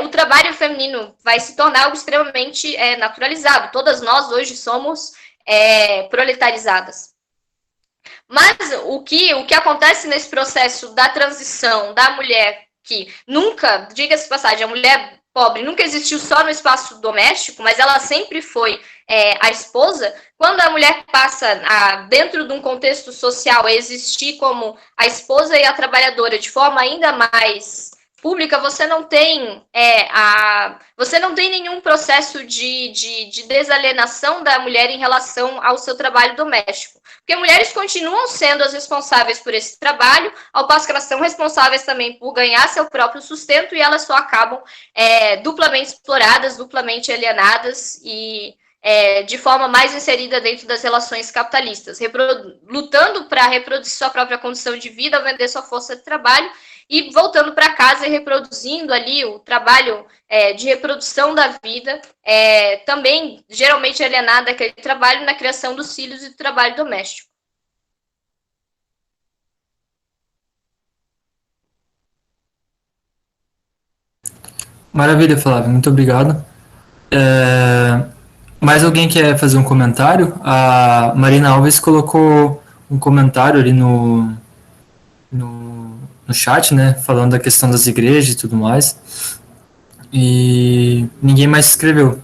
o trabalho feminino vai se tornar algo extremamente naturalizado. Todas nós hoje somos proletarizadas. Mas o que acontece nesse processo da transição da mulher, que nunca, diga-se de passagem, a mulher pobre nunca existiu só no espaço doméstico, mas ela sempre foi a esposa, quando a mulher passa dentro de um contexto social a existir como a esposa e a trabalhadora de forma ainda mais pública, você não tem nenhum processo de desalienação da mulher em relação ao seu trabalho doméstico. Porque mulheres continuam sendo as responsáveis por esse trabalho, ao passo que elas são responsáveis também por ganhar seu próprio sustento, e elas só acabam duplamente exploradas, duplamente alienadas e de forma mais inserida dentro das relações capitalistas, lutando para reproduzir sua própria condição de vida, vender sua força de trabalho, e voltando para casa e reproduzindo ali o trabalho de reprodução da vida, também geralmente alienado daquele trabalho na criação dos filhos e do trabalho doméstico. Maravilha, Flávio, muito obrigado. Mais alguém quer fazer um comentário? A Marina Alves colocou um comentário ali no chat, né, falando da questão das igrejas e tudo mais, e ninguém mais escreveu.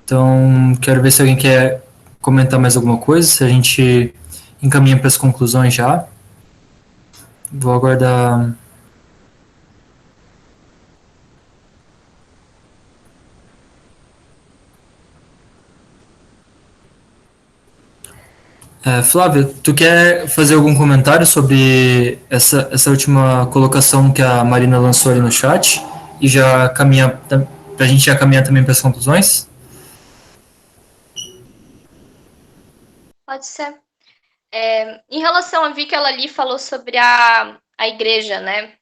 Então, quero ver se alguém quer comentar mais alguma coisa, se a gente encaminha para as conclusões já. Vou aguardar. Flávio, tu quer fazer algum comentário sobre essa última colocação que a Marina lançou ali no chat? E já caminhar, para a gente já caminhar também para as conclusões? Pode ser. Em relação a Vi, que ela ali falou sobre a igreja, né?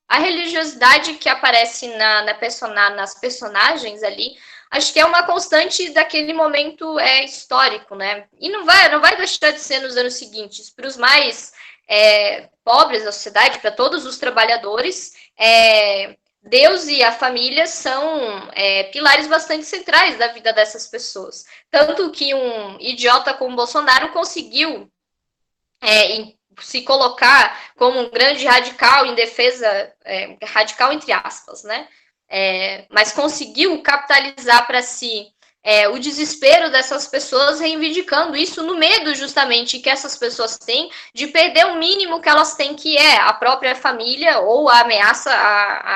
A religiosidade que aparece nas personagens ali, acho que é uma constante daquele momento histórico, né? E não vai deixar de ser nos anos seguintes. Para os mais pobres da sociedade, para todos os trabalhadores, Deus e a família são pilares bastante centrais da vida dessas pessoas. Tanto que um idiota como Bolsonaro conseguiu se colocar como um grande radical em defesa, radical entre aspas, né? Mas conseguiu capitalizar para si o desespero dessas pessoas, reivindicando isso no medo justamente que essas pessoas têm de perder o mínimo que elas têm, que é a própria família ou a ameaça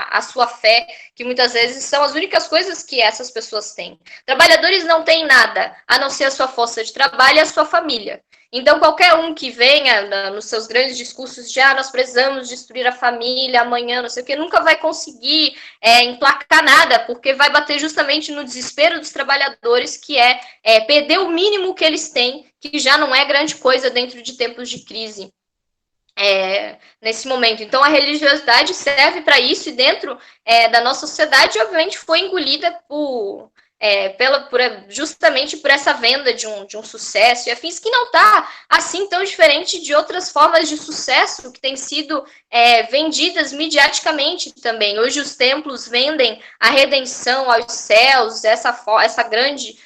à sua fé, que muitas vezes são as únicas coisas que essas pessoas têm. Trabalhadores não têm nada, a não ser a sua força de trabalho e a sua família. Então, qualquer um que venha nos seus grandes discursos de nós precisamos destruir a família amanhã, não sei o que, nunca vai conseguir emplacar nada, porque vai bater justamente no desespero dos trabalhadores, que perder o mínimo que eles têm, que já não é grande coisa dentro de tempos de crise. Nesse momento. Então, a religiosidade serve para isso, e dentro da nossa sociedade, obviamente, foi engolida justamente por essa venda de um sucesso e afins, que não está assim tão diferente de outras formas de sucesso que têm sido vendidas mediaticamente também. Hoje os templos vendem a redenção aos céus, essa grande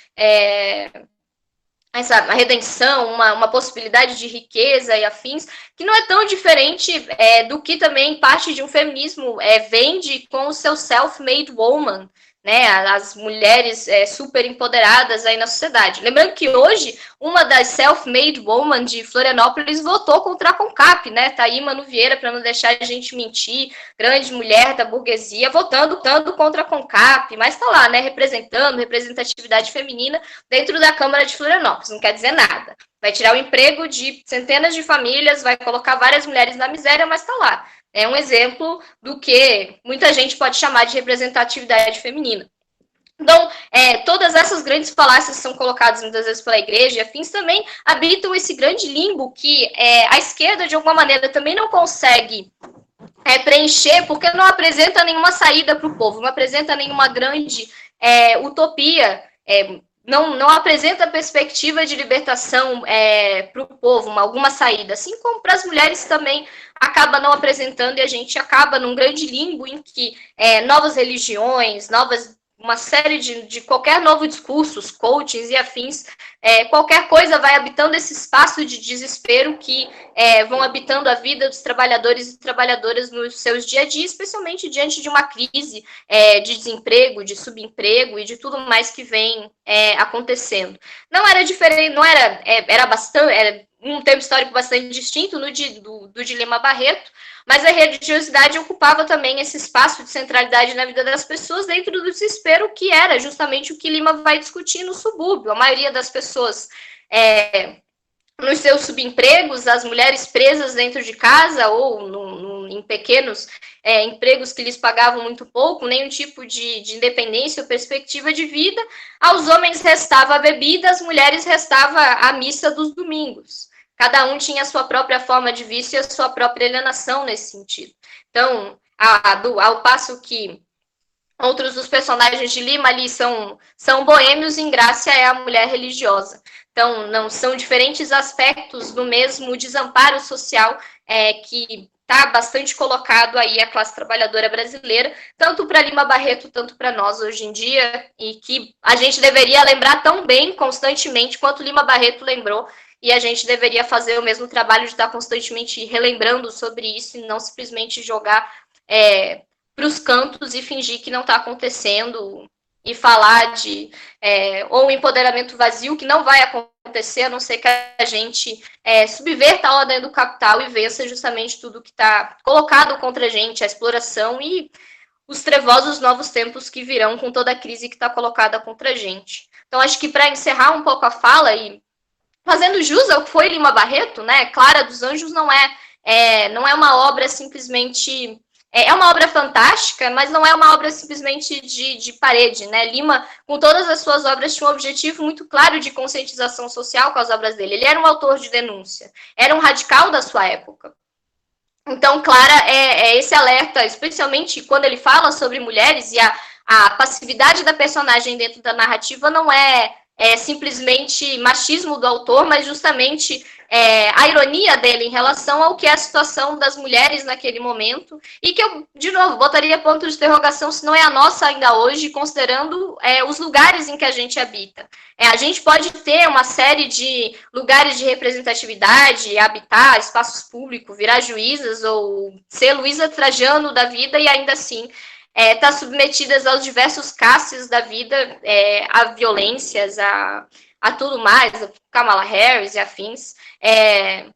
a redenção, uma possibilidade de riqueza e afins, que não é tão diferente do que também parte de um feminismo vende com o seu self-made woman, né, as mulheres super empoderadas aí na sociedade. Lembrando que hoje, uma das self-made women de Florianópolis votou contra a CONCAP, né, tá aí Manu Vieira, para não deixar a gente mentir, grande mulher da burguesia, votando contra a CONCAP, mas tá lá, né, representando representatividade feminina dentro da Câmara de Florianópolis, não quer dizer nada. Vai tirar o emprego de centenas de famílias, vai colocar várias mulheres na miséria, mas tá lá. É um exemplo do que muita gente pode chamar de representatividade feminina. Então, todas essas grandes falácias que são colocadas muitas vezes pela igreja e afins também habitam esse grande limbo que a esquerda, de alguma maneira, também não consegue preencher, porque não apresenta nenhuma saída para o povo, não apresenta nenhuma grande utopia, não apresenta perspectiva de libertação para o povo, alguma saída, assim como para as mulheres também acaba não apresentando, e a gente acaba num grande limbo em que novas religiões, uma série de qualquer novo discurso, coachings e afins, qualquer coisa vai habitando esse espaço de desespero que vão habitando a vida dos trabalhadores e trabalhadoras nos seus dia a dia, especialmente diante de uma crise de desemprego, de subemprego e de tudo mais que vem acontecendo. Não era diferente, não era, era um tempo histórico bastante distinto do de Lima Barreto, mas a religiosidade ocupava também esse espaço de centralidade na vida das pessoas dentro do desespero, que era justamente o que Lima vai discutir no subúrbio. A maioria das pessoas nos seus subempregos, as mulheres presas dentro de casa ou em pequenos empregos que lhes pagavam muito pouco, nenhum tipo de independência ou perspectiva de vida. Aos homens restava a bebida, às mulheres restava a missa dos domingos. Cada um tinha a sua própria forma de vício e a sua própria alienação nesse sentido. Então, ao passo que outros dos personagens de Lima ali são boêmios, Ingrácia é a mulher religiosa. Então, não são diferentes aspectos do mesmo desamparo social que está bastante colocado aí a classe trabalhadora brasileira, tanto para Lima Barreto, tanto para nós hoje em dia, e que a gente deveria lembrar tão bem, constantemente, quanto Lima Barreto lembrou, e a gente deveria fazer o mesmo trabalho de estar constantemente relembrando sobre isso e não simplesmente jogar para os cantos e fingir que não está acontecendo e falar de ou um empoderamento vazio que não vai acontecer, a não ser que a gente subverta a ordem do capital e vença justamente tudo que está colocado contra a gente, a exploração e os trevosos novos tempos que virão com toda a crise que está colocada contra a gente. Então, acho que para encerrar um pouco a fala e fazendo jus ao que foi Lima Barreto, né? Clara dos Anjos não é uma obra simplesmente... É uma obra fantástica, mas não é uma obra simplesmente de parede, né? Lima, com todas as suas obras, tinha um objetivo muito claro de conscientização social com as obras dele. Ele era um autor de denúncia, era um radical da sua época. Então, Clara esse alerta, especialmente quando ele fala sobre mulheres, e a passividade da personagem dentro da narrativa não é simplesmente machismo do autor, mas justamente a ironia dele em relação ao que é a situação das mulheres naquele momento, e que eu, de novo, botaria ponto de interrogação se não é a nossa ainda hoje, considerando os lugares em que a gente habita. A gente pode ter uma série de lugares de representatividade, habitar espaços públicos, virar juízas, ou ser Luísa Trajano da vida, e ainda assim tá submetidas aos diversos castes da vida, a violências, a tudo mais, a Kamala Harris e afins,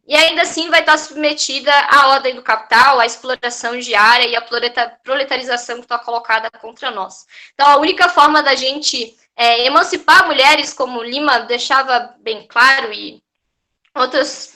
e ainda assim vai estar submetida à ordem do capital, à exploração diária e à proletarização que está colocada contra nós. Então, a única forma da gente emancipar mulheres, como Lima deixava bem claro, e outros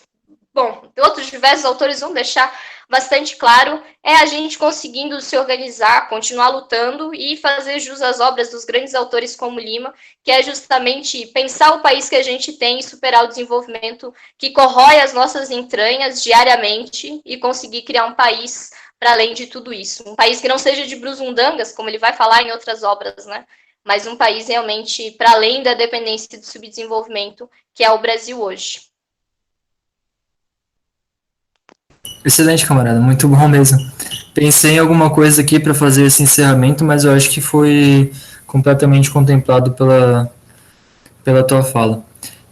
diversos autores vão deixar bastante claro, é a gente conseguindo se organizar, continuar lutando e fazer jus às obras dos grandes autores como Lima, que é justamente pensar o país que a gente tem e superar o desenvolvimento que corrói as nossas entranhas diariamente e conseguir criar um país para além de tudo isso. Um país que não seja de brusundangas, como ele vai falar em outras obras, né? Mas um país realmente para além da dependência do subdesenvolvimento, que é o Brasil hoje. Excelente, camarada, muito bom mesmo. Pensei em alguma coisa aqui para fazer esse encerramento, mas eu acho que foi completamente contemplado pela tua fala.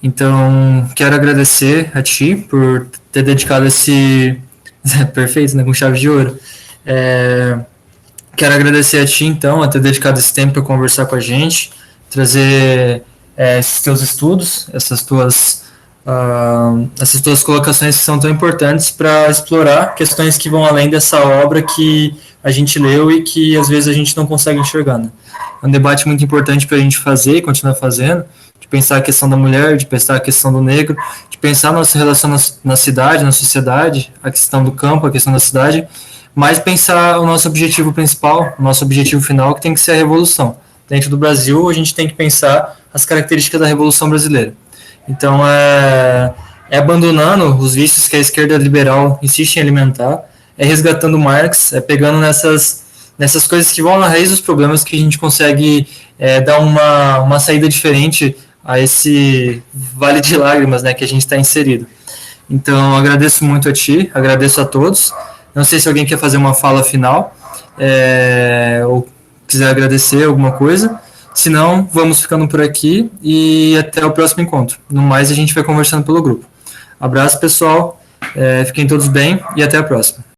Então, quero agradecer a ti por ter dedicado esse... Perfeito, né? Com chave de ouro. Quero agradecer a ti, então, a ter dedicado esse tempo para conversar com a gente, trazer esses teus estudos, essas tuas colocações que são tão importantes para explorar questões que vão além dessa obra que a gente leu e que às vezes a gente não consegue enxergar, né? É um debate muito importante para a gente fazer e continuar fazendo, de pensar a questão da mulher, de pensar a questão do negro, de pensar a nossa relação na cidade, na sociedade, a questão do campo, a questão da cidade, mas pensar o nosso objetivo principal, o nosso objetivo final, que tem que ser a revolução. dentro do Brasil, a gente tem que pensar as características da Revolução Brasileira. Então, é abandonando os vícios que a esquerda liberal insiste em alimentar, é resgatando Marx, é pegando nessas coisas que vão na raiz dos problemas que a gente consegue dar uma saída diferente a esse vale de lágrimas, né, que a gente está inserido. Então, agradeço muito a ti, agradeço a todos. Não sei se alguém quer fazer uma fala final, ou quiser agradecer alguma coisa. Se não, vamos ficando por aqui e até o próximo encontro. No mais, a gente vai conversando pelo grupo. Abraço, pessoal. Fiquem todos bem e até a próxima.